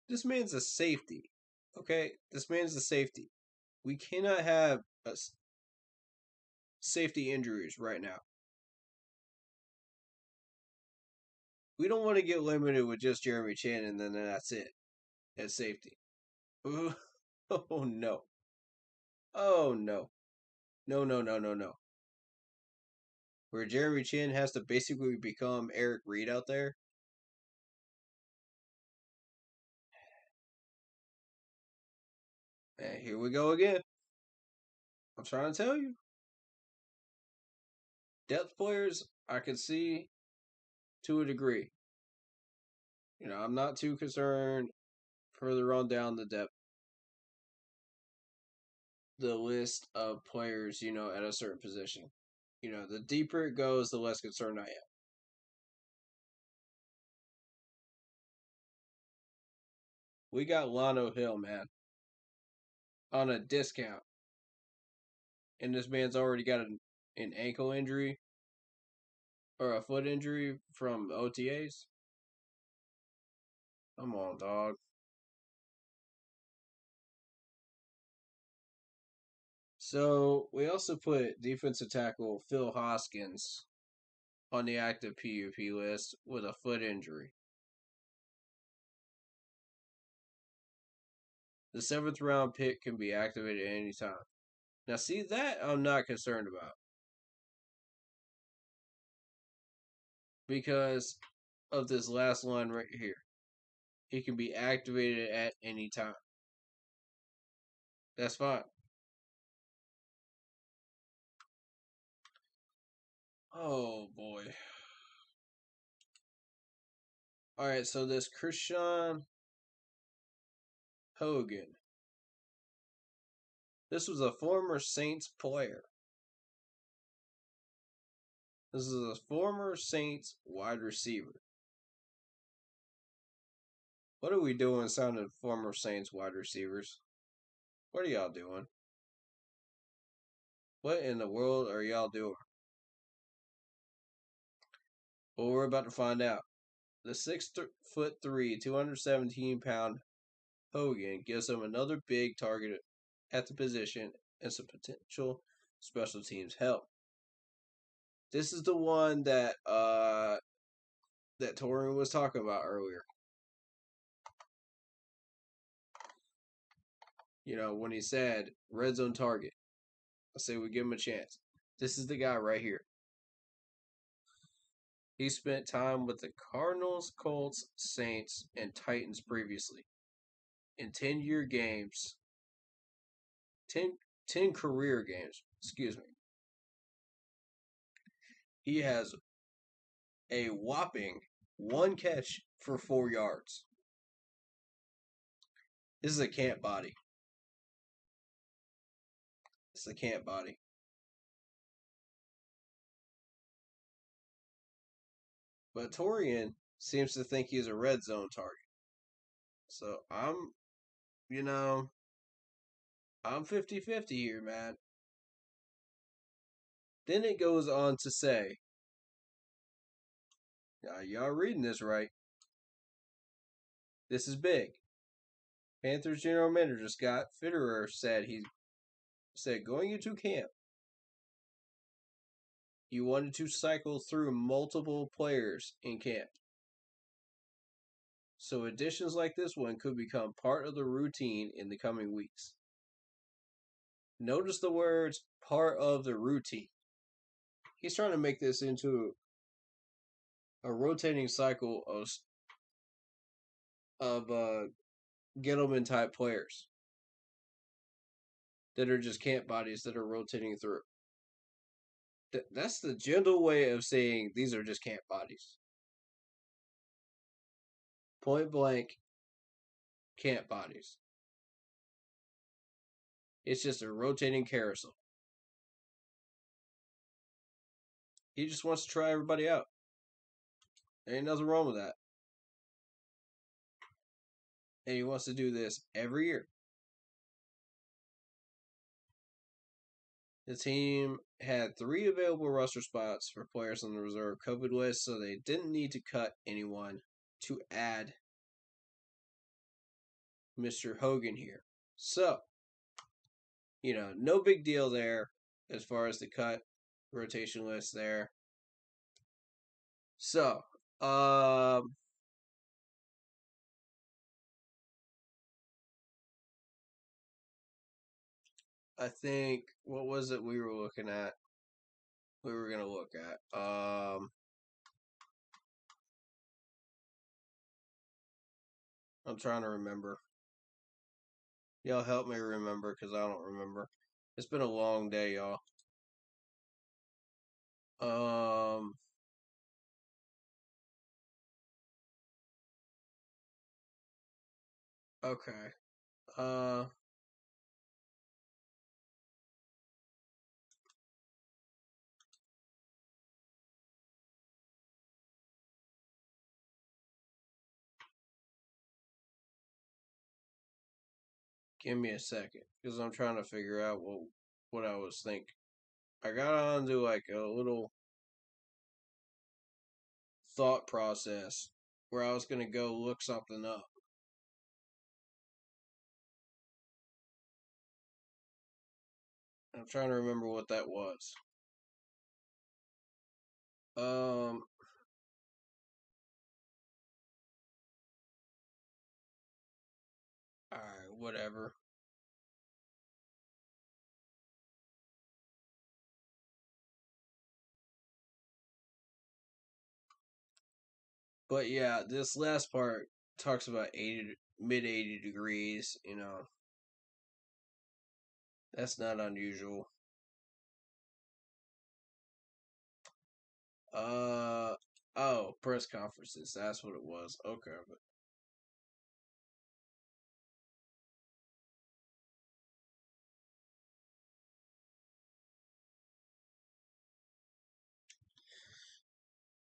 this man's a safety. Okay? This man's a safety. We cannot have safety injuries right now. We don't want to get limited with just Jeremy Chan and then that's it at safety. Ooh, oh no. Oh no. No. Where Jeremy Chin has to basically become Eric Reed out there. And here we go again. I'm trying to tell you. Depth players, I can see to a degree. You know, I'm not too concerned further on down the list of players, you know, at a certain position. You know, the deeper it goes, the less concerned I am. We got Lano Hill, man, on a discount. And this man's already got an ankle injury or a foot injury from OTAs. Come on, dog. So we also put defensive tackle Phil Hoskins on the active PUP list with a foot injury. The 7th round pick can be activated at any time. Now, see, that I'm not concerned about. Because of this last line right here. He can be activated at any time. That's fine. Oh, boy. Alright, so this Christian Hogan. This was a former Saints player. This is a former Saints wide receiver. What are we doing sounding former Saints wide receivers? What are y'all doing? What in the world are y'all doing? Well, we're about to find out. The 6'3", 217-pound Hogan gives him another big target at the position and some potential special teams help. This is the one that that Torian was talking about earlier. You know, when he said red zone target, I say we give him a chance. This is the guy right here. He spent time with the Cardinals, Colts, Saints, and Titans previously. In 10-year games, 10 career games, excuse me. He has a whopping 1 catch for 4 yards. This is a camp body. It's a camp body. But Torian seems to think he's a red zone target. So I'm 50-50 here, man. Then it goes on to say, y'all reading this right. This is big. Panthers general manager Scott Fitterer said going into camp, you wanted to cycle through multiple players in camp. So additions like this one could become part of the routine in the coming weeks. Notice the words part of the routine. He's trying to make this into a rotating cycle of Gettleman type players that are just camp bodies that are rotating through. That's the gentle way of saying these are just camp bodies. Point blank, camp bodies. It's just a rotating carousel. He just wants to try everybody out. There ain't nothing wrong with that. And he wants to do this every year. The team had 3 available roster spots for players on the reserve COVID list, so they didn't need to cut anyone to add Mr. Hogan here. So, no big deal there as far as the cut rotation list there. So, I think, what was it we were looking at? We were going to look at. I'm trying to remember. Y'all help me remember, because I don't remember. It's been a long day, y'all. Okay. Give me a second, because I'm trying to figure out what I was thinking. I got onto like a little thought process where I was going to go look something up. I'm trying to remember what that was. Alright, whatever. But yeah, this last part talks about mid 80 degrees, That's not unusual. Press conferences. That's what it was. Okay.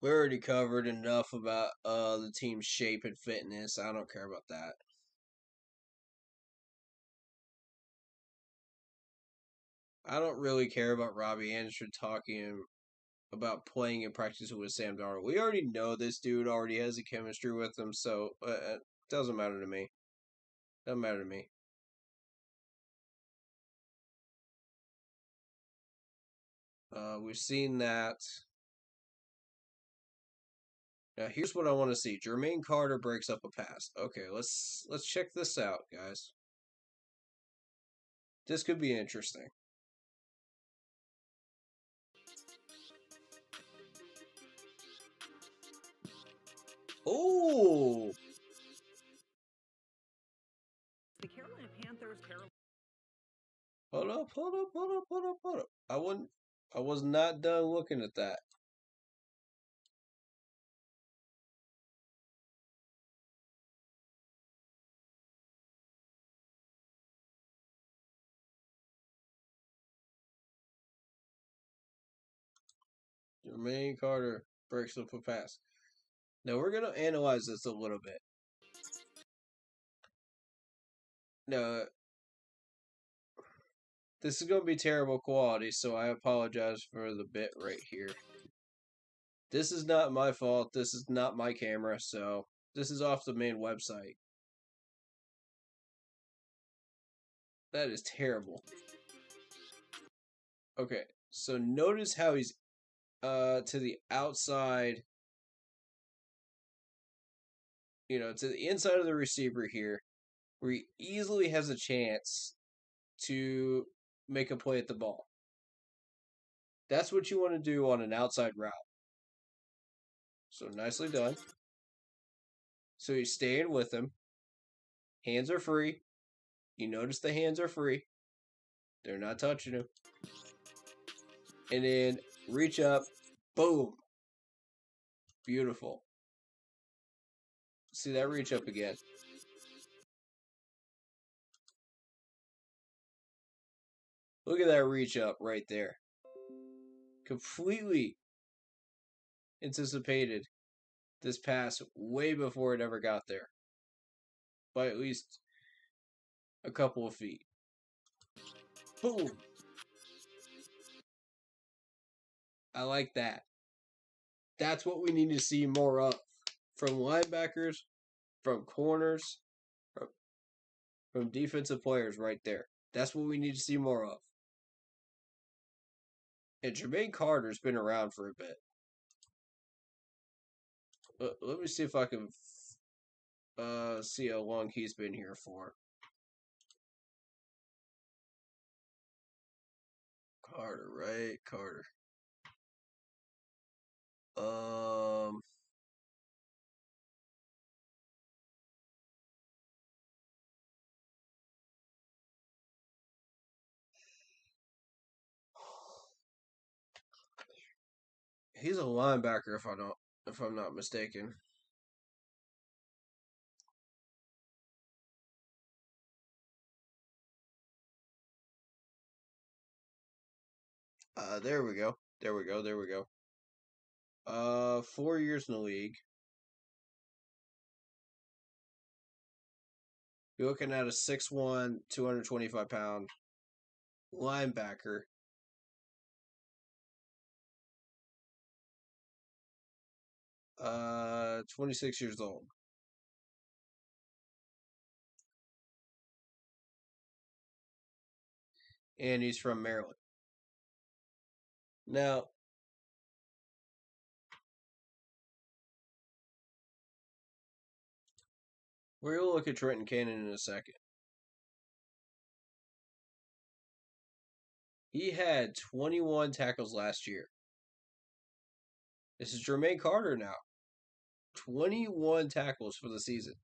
We already covered enough about the team's shape and fitness. I don't care about that. I don't really care about Robbie Anderson talking about playing and practicing with Sam Darnold. We already know this dude already has a chemistry with him, so it doesn't matter to me. Doesn't matter to me. We've seen that Now here's what I want to see. Jermaine Carter breaks up a pass. Okay, let's check this out, guys. This could be interesting. Oh, The Carolina Panthers. hold up. I was not done looking at that. Jermaine Carter breaks up a pass. Now we're gonna analyze this a little bit. Now this is gonna be terrible quality, so I apologize for the bit right here. This is not my fault. This is not my camera, so this is off the main website. That is terrible. Okay, so notice how he's to the outside, to the inside of the receiver here, where he easily has a chance to make a play at the ball. That's what you want to do on an outside route. So nicely done. So he's staying with him. Hands are free. You notice the hands are free. They're not touching him. And then reach up. Boom. Beautiful. See that reach up again. Look at that reach up right there. Completely anticipated this pass way before it ever got there. By at least a couple of feet. Boom. I like that. That's what we need to see more of. From linebackers, from corners, from defensive players right there. That's what we need to see more of. And Jermaine Carter's been around for a bit. Let me see if I can see how long he's been here for. Carter, right? Carter. He's a linebacker if I'm not mistaken. There we go. 4 years in the league. You're looking at a 6'1", 225-pound linebacker. 26 years old. And he's from Maryland. Now, we're going to look at Trenton Cannon in a second. He had 21 tackles last year. This is Jermaine Carter now. 21 tackles for the season.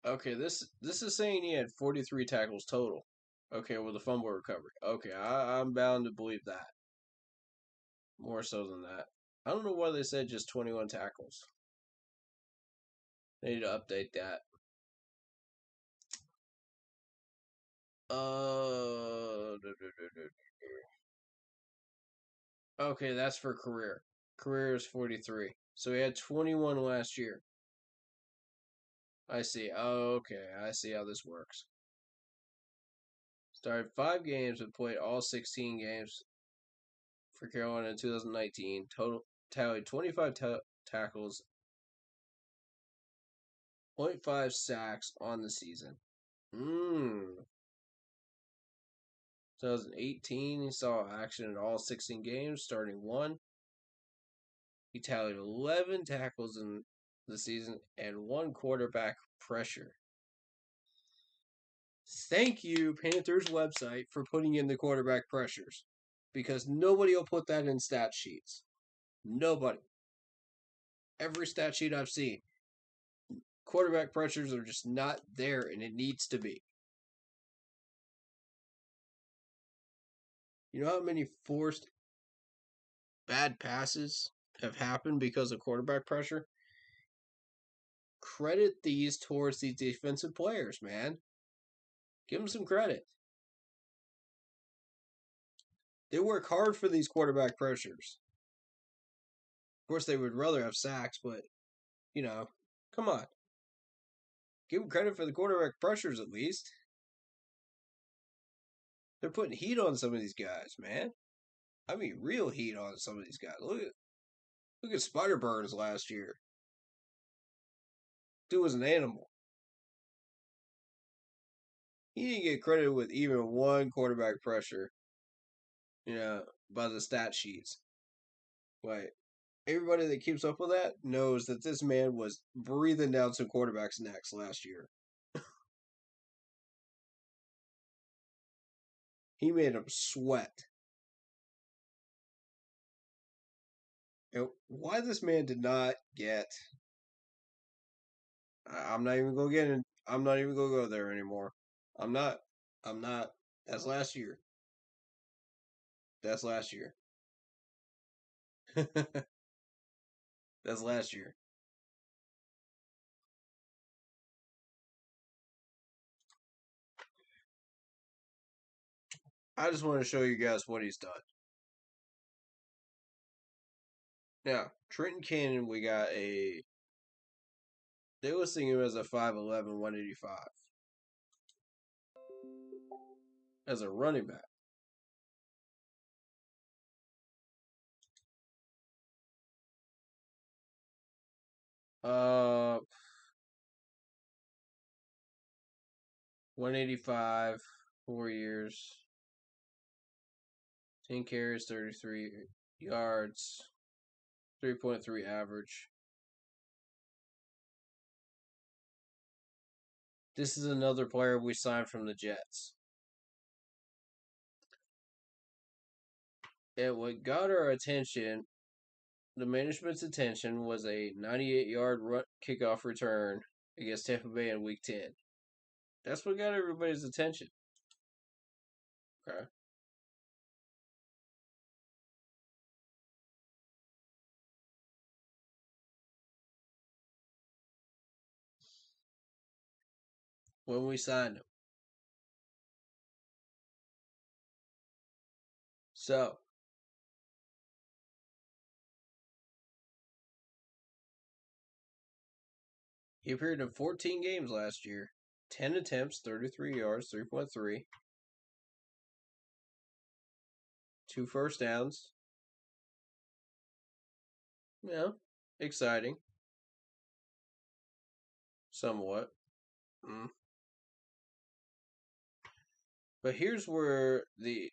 Okay, this is saying he had 43 tackles total. Okay, with a fumble recovery. Okay, I'm bound to believe that. More so than that. I don't know why they said just 21 tackles. They need to update that. Okay, that's for career. Career is 43. So he had 21 last year. I see. Oh, okay. I see how this works. Started 5 games and played all 16 games for Carolina in 2019. Total tallied 25 tackles 0.5 sacks on the season. 2018, he saw action in all 16 games, starting 1. He tallied 11 tackles in the season and 1 quarterback pressure. Thank you, Panthers website, for putting in the quarterback pressures. Because nobody will put that in stat sheets. Nobody. Every stat sheet I've seen, quarterback pressures are just not there, and it needs to be. You know how many forced bad passes have happened because of quarterback pressure? Credit these towards these defensive players, man. Give them some credit. They work hard for these quarterback pressures. Of course, they would rather have sacks, but, come on. Give them credit for the quarterback pressures at least. They're putting heat on some of these guys, man. I mean, real heat on some of these guys. Look at Spider Burns last year. Dude was an animal. He didn't get credited with even 1 quarterback pressure, by the stat sheets. But everybody that keeps up with that knows that this man was breathing down some quarterbacks' necks last year. He made them sweat. And why this man did not get... I'm not even going to get in. I'm not even going to go there anymore. I'm not. That's last year. That's last year. That's last year. I just want to show you guys what he's done. Now, Trenton Cannon, we got they listing him as a 5'11", 185. As a running back. Uh, 185, 4 years, 10 carries, 33 yards, 3.3 average. This is another player we signed from the Jets. And what got our attention, the management's attention, was a 98-yard kickoff return against Tampa Bay in Week 10. That's what got everybody's attention. Okay. When we signed him. So, he appeared in 14 games last year. 10 attempts, 33 yards, 3.3. 2 first downs. Yeah, exciting. Somewhat. But here's where the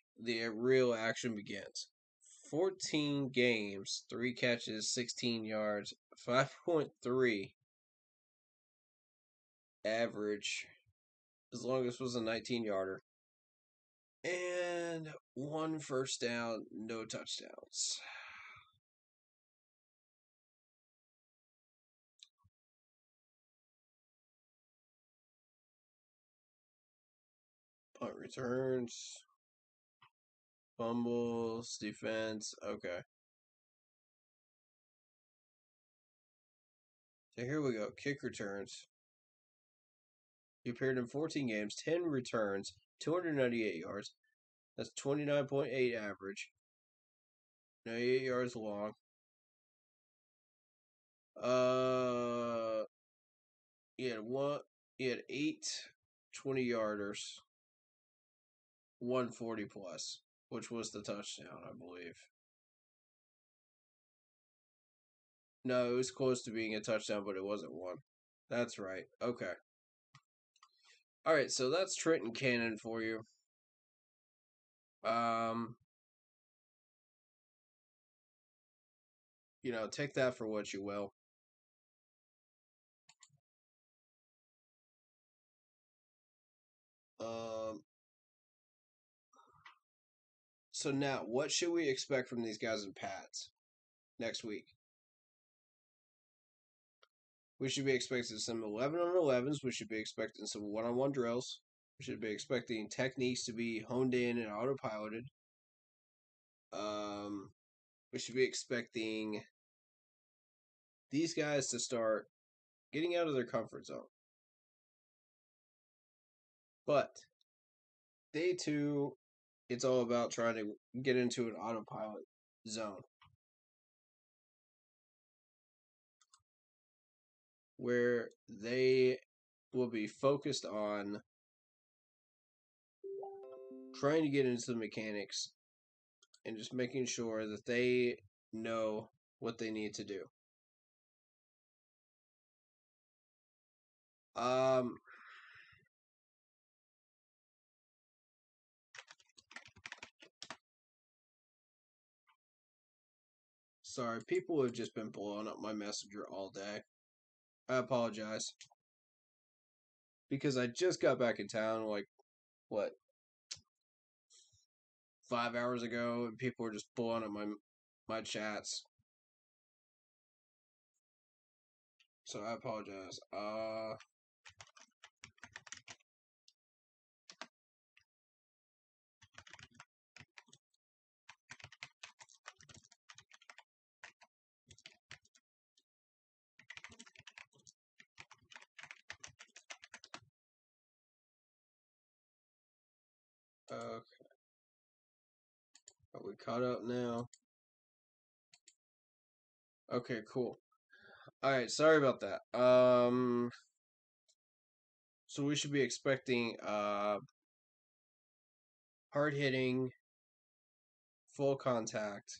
real action begins. 14 games, 3 catches, 16 yards, 5.3 average, as long as it was a 19-yarder. And 1 first down, no touchdowns. Punt returns, fumbles, defense. Okay. So here we go. Kick returns. He appeared in 14 games, 10 returns, 298 yards. That's 29.8 average. 98 yards long. He had 8 20-yarders. 140 plus, which was the touchdown, I believe. No, it was close to being a touchdown, but it wasn't one. That's right. Okay. All right, so that's Trenton Cannon for you. Um, take that for what you will. Um, so now, what should we expect from these guys in pads next week? We should be expecting some 11 on 11s. We should be expecting some one-on-one drills. We should be expecting techniques to be honed in and autopiloted. We should be expecting these guys to start getting out of their comfort zone. But day 2, it's all about trying to get into an autopilot zone where they will be focused on trying to get into the mechanics and just making sure that they know what they need to do. Sorry, people have just been blowing up my messenger all day. I apologize. Because I just got back in town, like, what, 5 hours ago, and people were just blowing up my chats. So I apologize. Okay. Are we caught up now? Okay, cool. Alright, sorry about that. So we should be expecting hard hitting, full contact.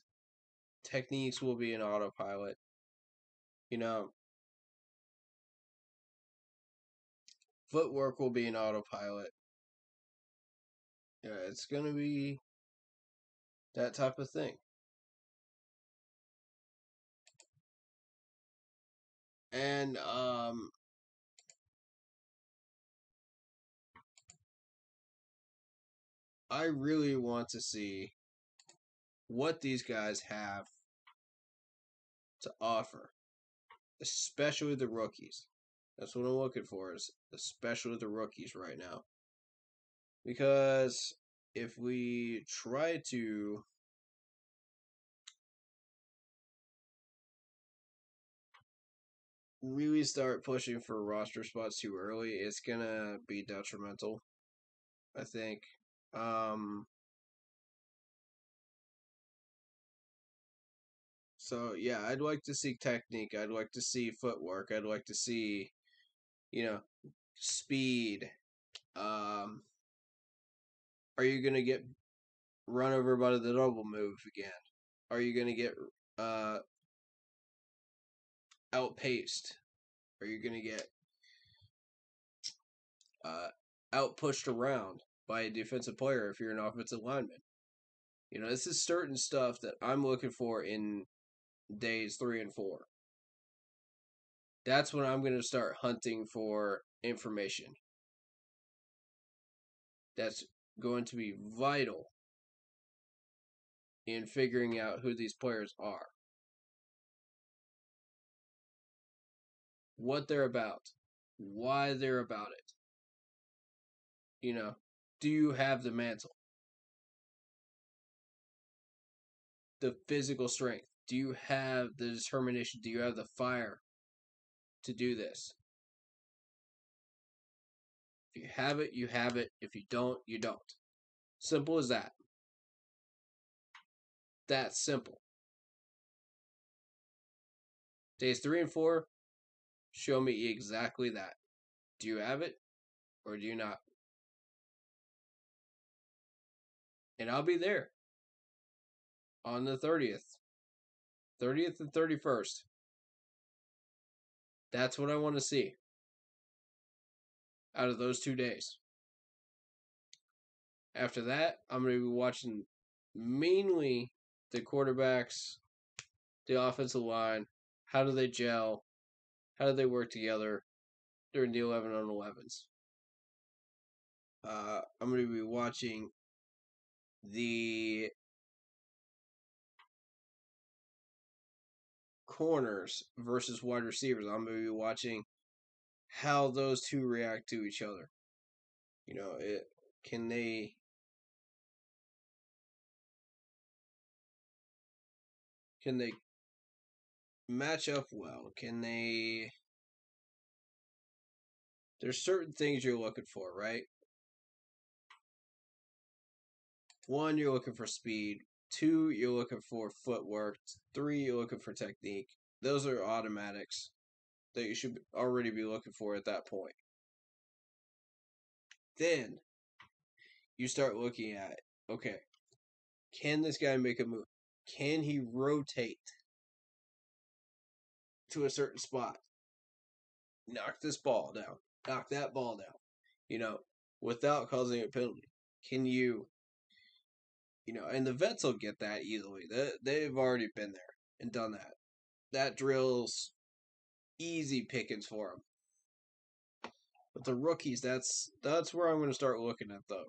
Techniques will be in autopilot. Footwork will be in autopilot. Yeah, it's gonna be that type of thing. And I really want to see what these guys have to offer, especially the rookies. That's what I'm looking for, is especially the rookies right now. Because if we try to really start pushing for roster spots too early, it's gonna be detrimental, I think. So yeah, I'd like to see technique. I'd like to see footwork. I'd like to see, speed. Are you gonna get run over by the double move again? Are you gonna get outpaced? Are you gonna get outpushed around by a defensive player if you're an offensive lineman? This is certain stuff that I'm looking for in days 3 and 4. That's when I'm going to start hunting for information. That's going to be vital in figuring out who these players are, what they're about, why they're about it. Do you have the mantle? The physical strength? Do you have the determination? Do you have the fire to do this? If you have it, you have it. If you don't, you don't. Simple as that. That's simple. Days 3 and 4 show me exactly that. Do you have it or do you not? And I'll be there on the 30th. 30th and 31st. That's what I want to see. out of those 2 days. After that, I'm going to be watching mainly the quarterbacks, the offensive line, how do they gel, how do they work together during the 11 on 11s. I'm going to be watching the corners versus wide receivers. I'm going to be watching how those two react to each other. You know, can they match up well? There's certain things you're looking for, right? 1, you're looking for speed. 2, you're looking for footwork. 3, you're looking for technique. Those are automatics that you should already be looking for at that point. Then you start looking at, okay, can this guy make a move? Can he rotate to a certain spot? Knock this ball down. Knock that ball down. You know, without causing a penalty. Can you, and the vets will get that easily. They've already been there and done that. That drill's easy pickings for them. But the rookies, that's where I'm going to start looking at them.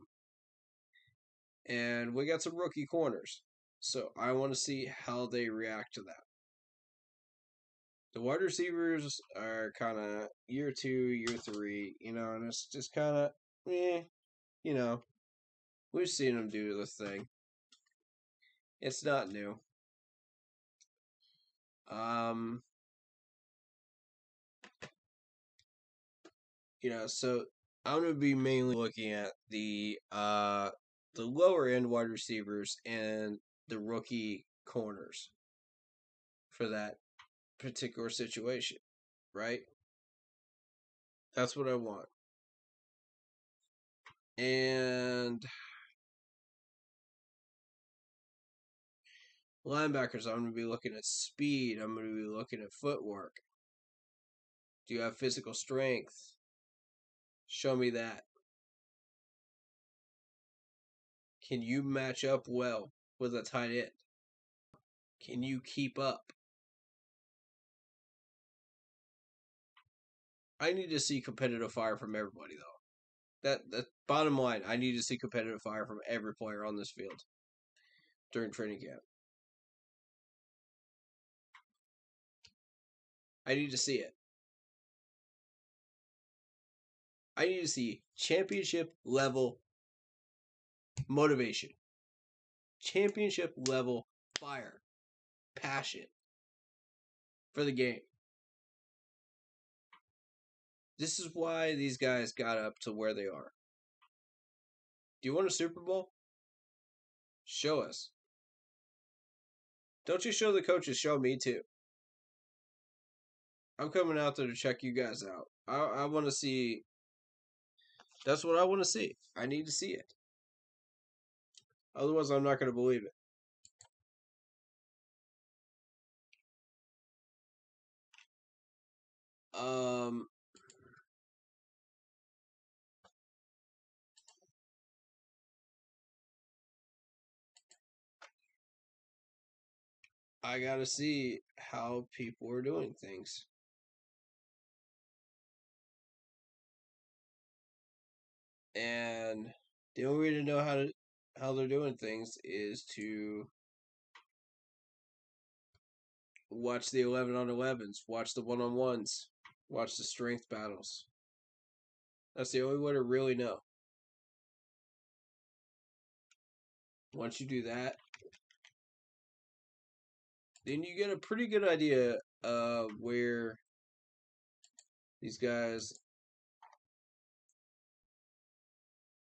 And we got some rookie corners. So I want to see how they react to that. The wide receivers are kind of year 2, year 3, and it's just kind of, we've seen them do this thing. It's not new. So I'm going to be mainly looking at the lower end wide receivers and the rookie corners for that particular situation, right? That's what I want. And linebackers, I'm going to be looking at speed. I'm going to be looking at footwork. Do you have physical strength? Show me that. Can you match up well with a tight end? Can you keep up? I need to see competitive fire from everybody, though. That bottom line, I need to see competitive fire from every player on this field during training camp. I need to see it. I need to see championship level motivation, championship level fire, passion for the game. This is why these guys got up to where they are. Do you want a Super Bowl? Show us. Don't you show the coaches, show me too. I'm coming out there to check you guys out. I want to see. That's what I want to see. I need to see it. Otherwise, I'm not going to believe it. I got to see how people are doing things. And the only way to know how they're doing things is to watch the 11 on 11s, watch the 1-on-1s, watch the strength battles. That's the only way to really know. Once you do that, then you get a pretty good idea of where these guys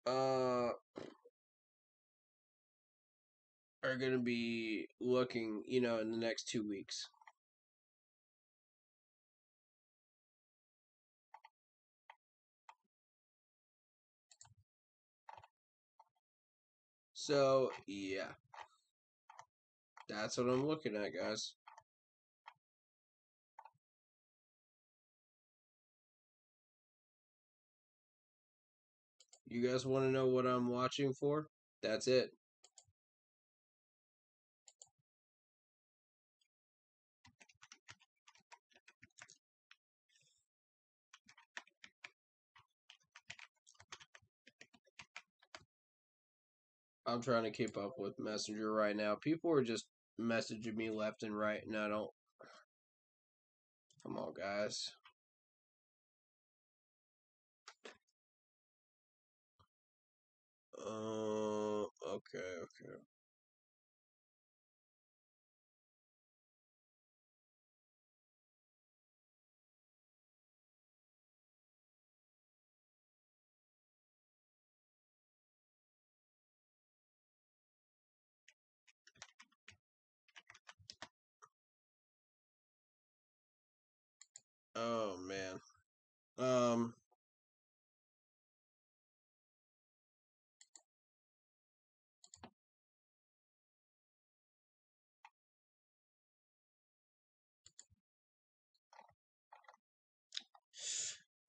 are going to be looking, in the next 2 weeks. So, yeah. That's what I'm looking at, guys. You guys want to know what I'm watching for? That's it. I'm trying to keep up with Messenger right now. People are just messaging me left and right, and I don't. Come on, guys. Okay. Oh man. Um.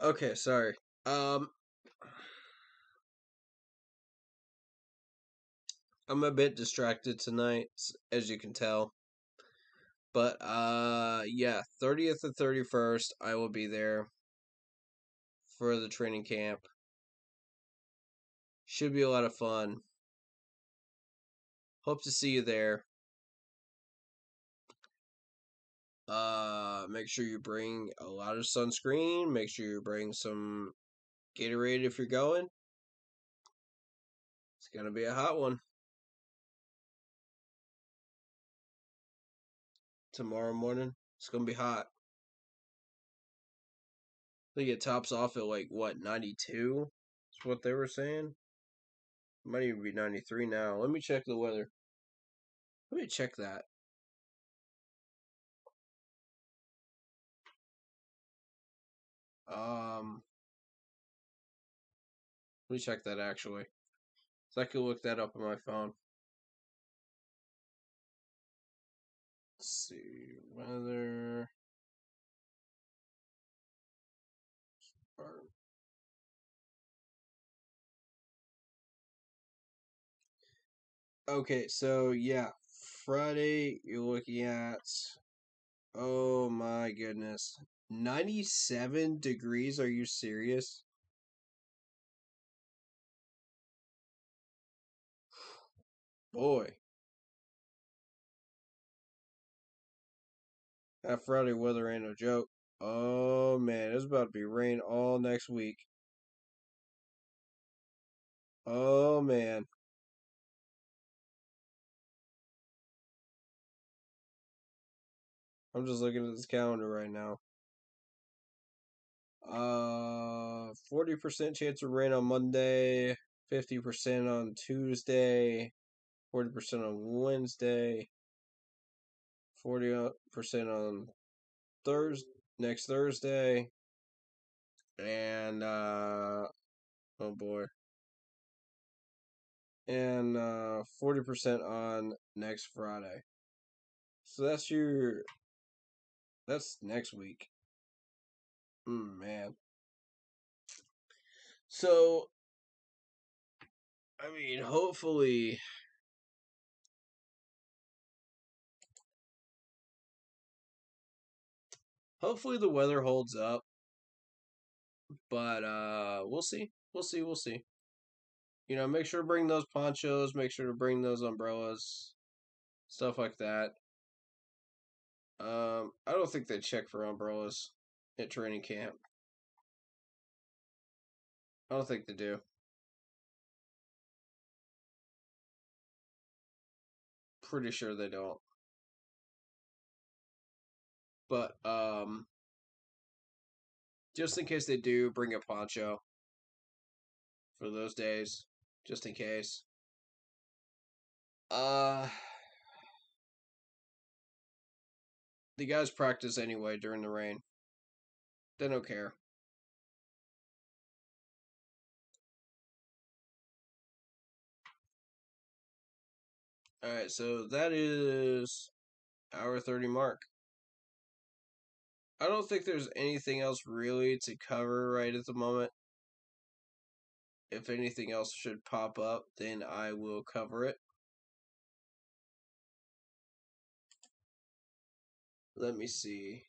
Okay, sorry. I'm a bit distracted tonight, as you can tell. But yeah, 30th and 31st, I will be there for the training camp. Should be a lot of fun. Hope to see you there. Make sure you bring a lot of sunscreen. Make sure you bring some Gatorade if you're going. It's gonna be a hot one. Tomorrow morning, it's gonna be hot. I think it tops off at like what, 92? That's what they were saying. It might even be 93 now. Let me check the weather. Let me check that. Let me check that actually. So I can look that up on my phone. Let's see, weather. Okay, so yeah, Friday you're looking at, oh my goodness, 97 degrees. Are you serious? Boy, that Friday weather ain't no joke. Oh man, it's about to be rain all next week. Oh man. I'm just looking at this calendar right now. 40% chance of rain on Monday, 50% on Tuesday, 40% on Wednesday, 40% on next Thursday, and oh boy, and 40% on next Friday. So that's next week. Man. So I mean, hopefully the weather holds up, but we'll see. We'll see. You know, make sure to bring those ponchos, make sure to bring those umbrellas, stuff like that. I don't think they check for umbrellas at training camp. I don't think they do. Pretty sure they don't. But just in case they do, bring a poncho for those days, just in case. The guys practice anyway during the rain. They don't care. Alright, so that is hour 30 mark. I don't think there's anything else really to cover right at the moment. if anything else should pop up, then I will cover it. Let me see.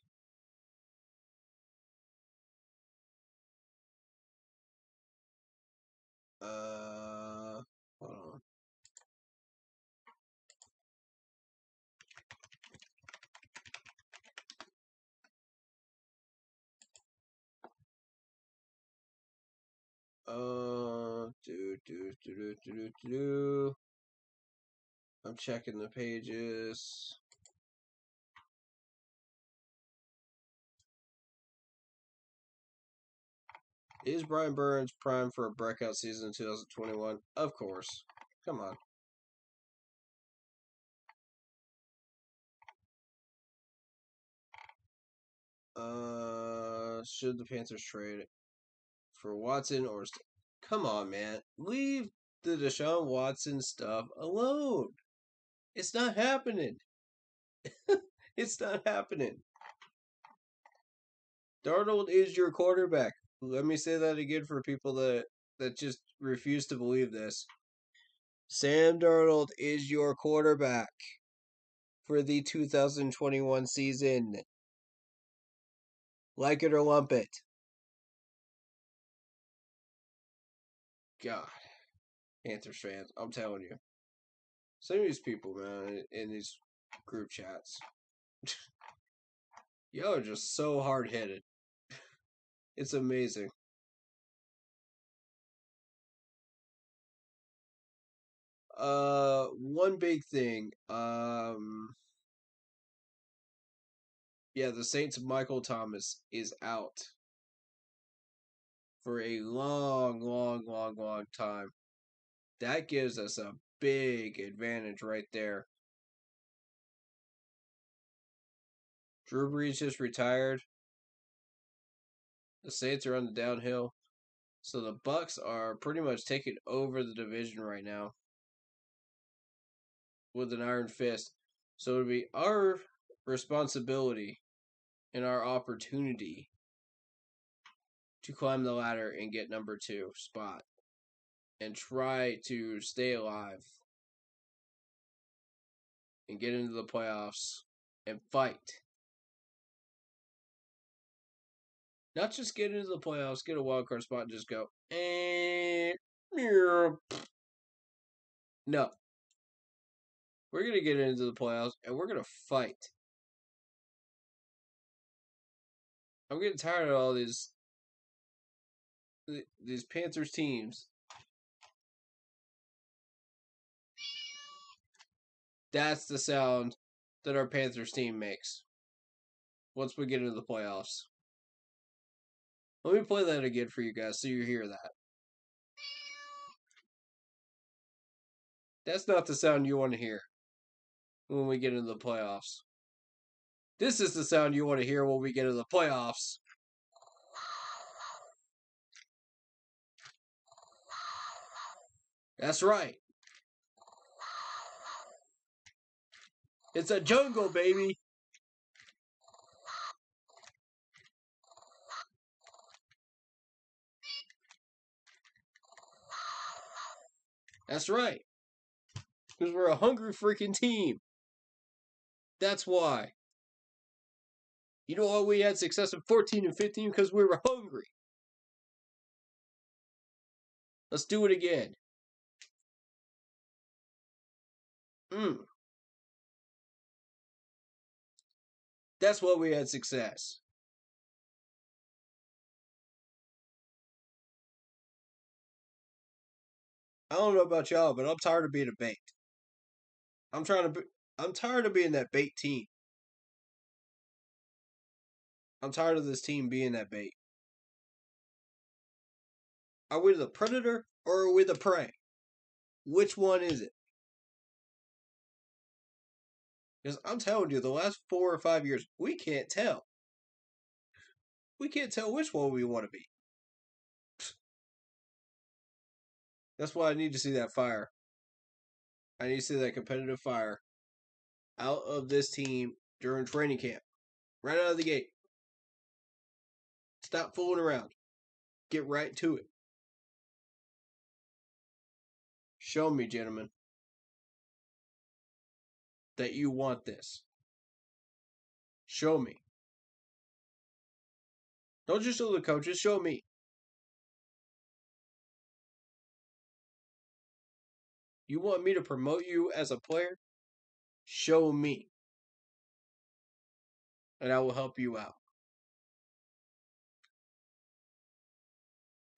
Hold on. I'm checking the pages. Is Brian Burns primed for a breakout season in 2021? Of course. Come on. Should the Panthers trade for Watson or... Come on, man. Leave the Deshaun Watson stuff alone. It's not happening. It's not happening. Darnold is your quarterback. Let me say that again for people that just refuse to believe this. Sam Darnold is your quarterback for the 2021 season. Like it or lump it. God. Panthers fans, I'm telling you. Some of these people, man, in these group chats, y'all are just so hard-headed. It's amazing. One big thing. Yeah, the Saints' Michael Thomas is out for a long time. That gives us a big advantage right there. Drew Brees just retired. The Saints are on the downhill. So the Bucks are pretty much taking over the division right now with an iron fist. So it'll be our responsibility and our opportunity to climb the ladder and get number 2 spot and try to stay alive and get into the playoffs and fight. Not just get into the playoffs, get a wild card spot, and just go, no. We're going to get into the playoffs, and we're going to fight. I'm getting tired of all these Panthers teams. That's the sound that our Panthers team makes once we get into the playoffs. Let me play that again for you guys so you hear that. That's not the sound you want to hear when we get into the playoffs. This is the sound you want to hear when we get into the playoffs. That's right. It's a jungle, baby. That's right. Because we're a hungry freaking team. That's why. You know why we had success in 14 and 15? Because we were hungry. Let's do it again. That's why we had success. I don't know about y'all, but I'm tired of being a bait. I'm tired of being that bait team. I'm tired of this team being that bait. Are we the predator or are we the prey? Which one is it? Because I'm telling you, the last 4 or 5 years, we can't tell. We can't tell which one we want to be. That's why I need to see that fire. I need to see that competitive fire out of this team during training camp. Right out of the gate. Stop fooling around. Get right to it. Show me, gentlemen, that you want this. Show me. Don't just show the coaches, show me. You want me to promote you as a player? Show me. And I will help you out.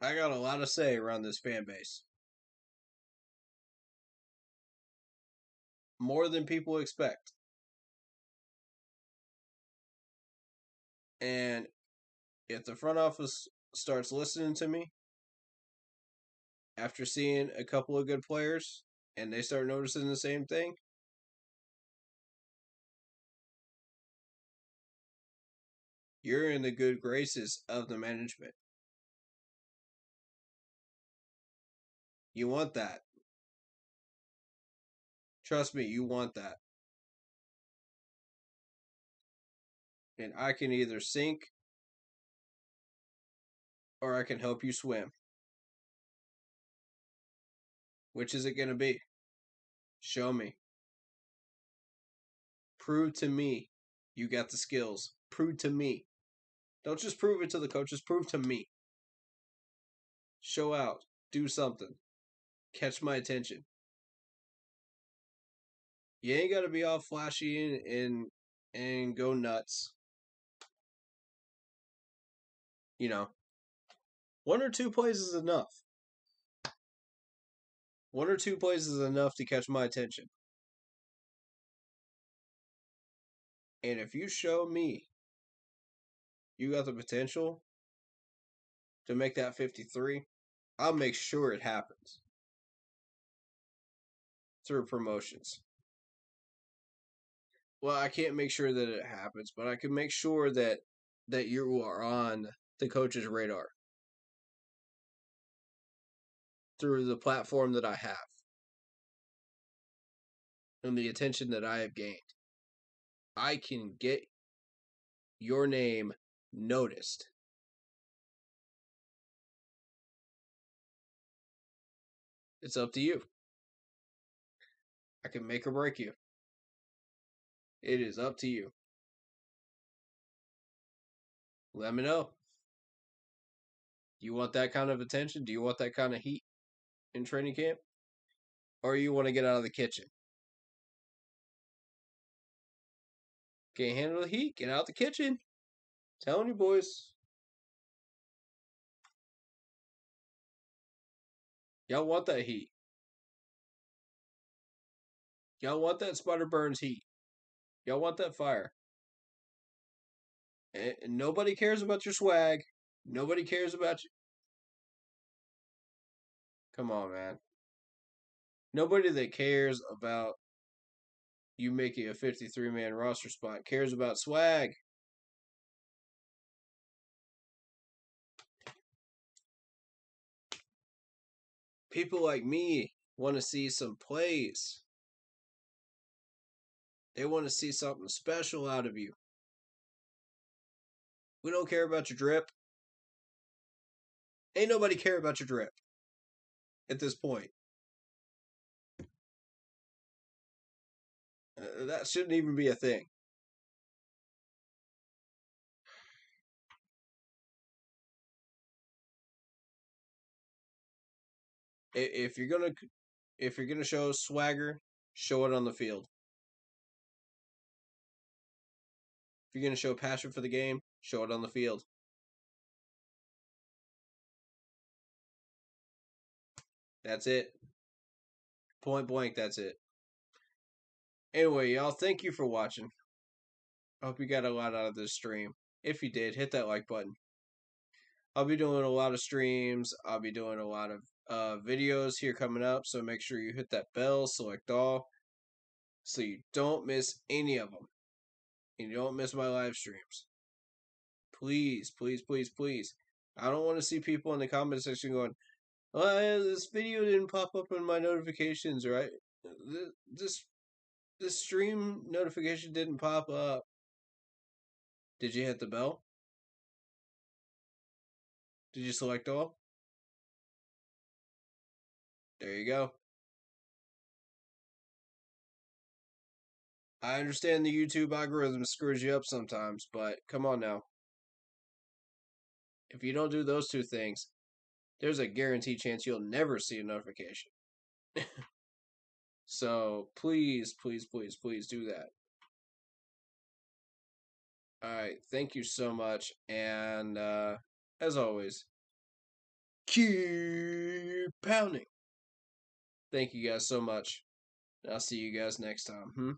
I got a lot to say around this fan base. More than people expect. And if the front office starts listening to me after seeing a couple of good players and they start noticing the same thing, you're in the good graces of the management. You want that. Trust me, you want that. And I can either sink or I can help you swim. Which is it going to be? Show me. Prove to me you got the skills. Prove to me. Don't just prove it to the coaches, prove to me. Show out. Do something. Catch my attention. You ain't got to be all flashy and go nuts. You know, 1 or 2 plays is enough. 1 or 2 plays is enough to catch my attention. And if you show me you got the potential to make that 53, I'll make sure it happens. Through promotions. Well, I can't make sure that it happens, but I can make sure that you are on the coach's radar. Through the platform that I have. And the attention that I have gained. I can get your name noticed. It's up to you. I can make or break you. It is up to you. Let me know. Do you want that kind of attention? Do you want that kind of heat in training camp? Or you want to get out of the kitchen? Can't handle the heat? Get out the kitchen. Telling you, boys. Y'all want that heat. Y'all want that Spider Burns heat. Y'all want that fire. And nobody cares about your swag. Nobody cares about you. Come on, man. Nobody that cares about you making a 53-man roster spot cares about swag. People like me want to see some plays. They want to see something special out of you. We don't care about your drip. Ain't nobody care about your drip at this point. That shouldn't even be a thing. If you're gonna show swagger, show it on the field. If you're gonna show passion for the game, show it on the field. That's it. Point blank, that's it. Anyway, y'all, thank you for watching. I hope you got a lot out of this stream. If you did, hit that like button. I'll be doing a lot of streams. I'll be doing a lot of videos here coming up, so make sure you hit that bell, select all, so you don't miss any of them. And you don't miss my live streams. Please, please, please, please. I don't want to see people in the comment section going, "Oh, this video didn't pop up in my notifications, right? This stream notification didn't pop up." Did you hit the bell? Did you select all? There you go. I understand the YouTube algorithm screws you up sometimes, but come on now. If you don't do those two things, there's a guaranteed chance you'll never see a notification. So please, please, please, please do that. All right, thank you so much, and as always, keep pounding. Thank you guys so much. I'll see you guys next time.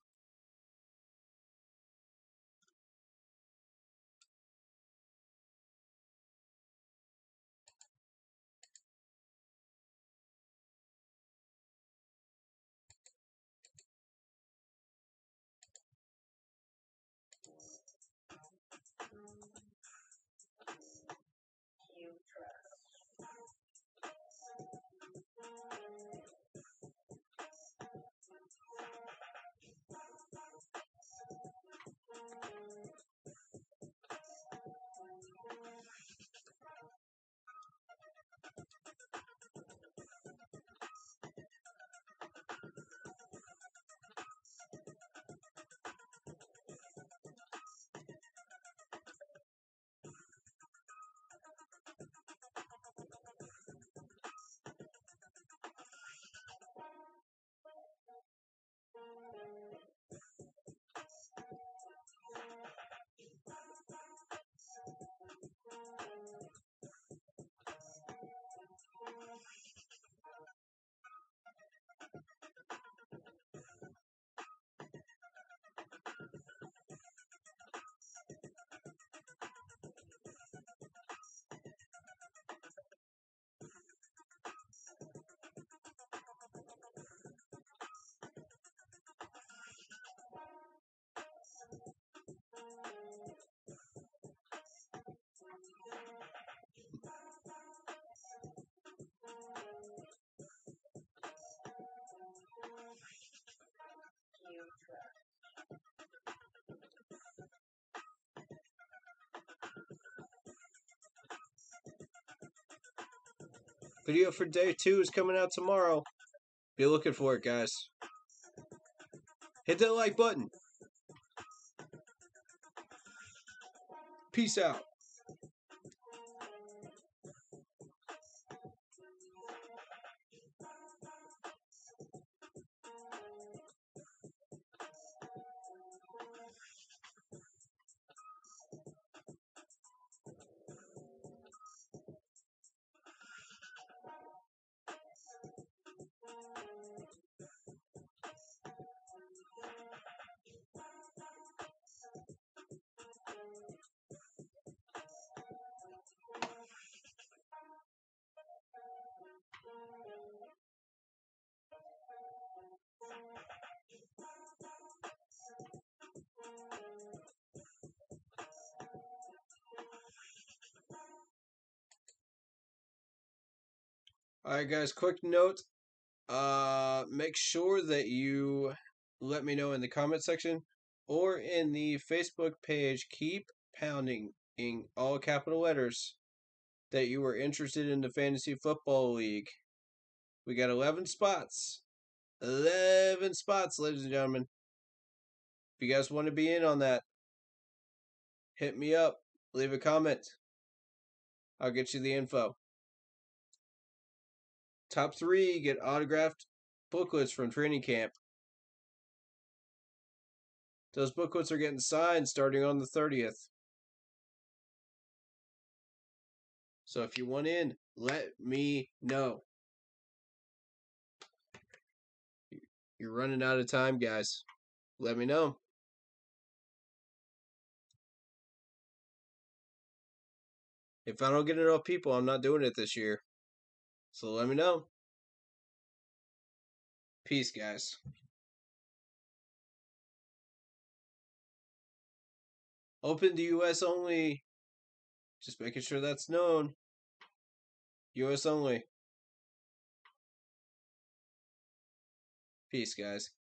Video for day 2 is coming out tomorrow. Be looking for it, guys. Hit that like button. Peace out. Alright guys, quick note. Make sure that you let me know in the comment section or in the Facebook page, keep pounding in all capital letters, that you are interested in the Fantasy Football League. We got 11 spots. 11 spots, ladies and gentlemen. If you guys want to be in on that, hit me up. Leave a comment. I'll get you the info. Top 3 get autographed booklets from training camp. Those booklets are getting signed starting on the 30th. So if you want in, let me know. You're running out of time, guys. Let me know. If I don't get enough people, I'm not doing it this year. So let me know. Peace, guys. Open to US only. Just making sure that's known. US only. Peace, guys.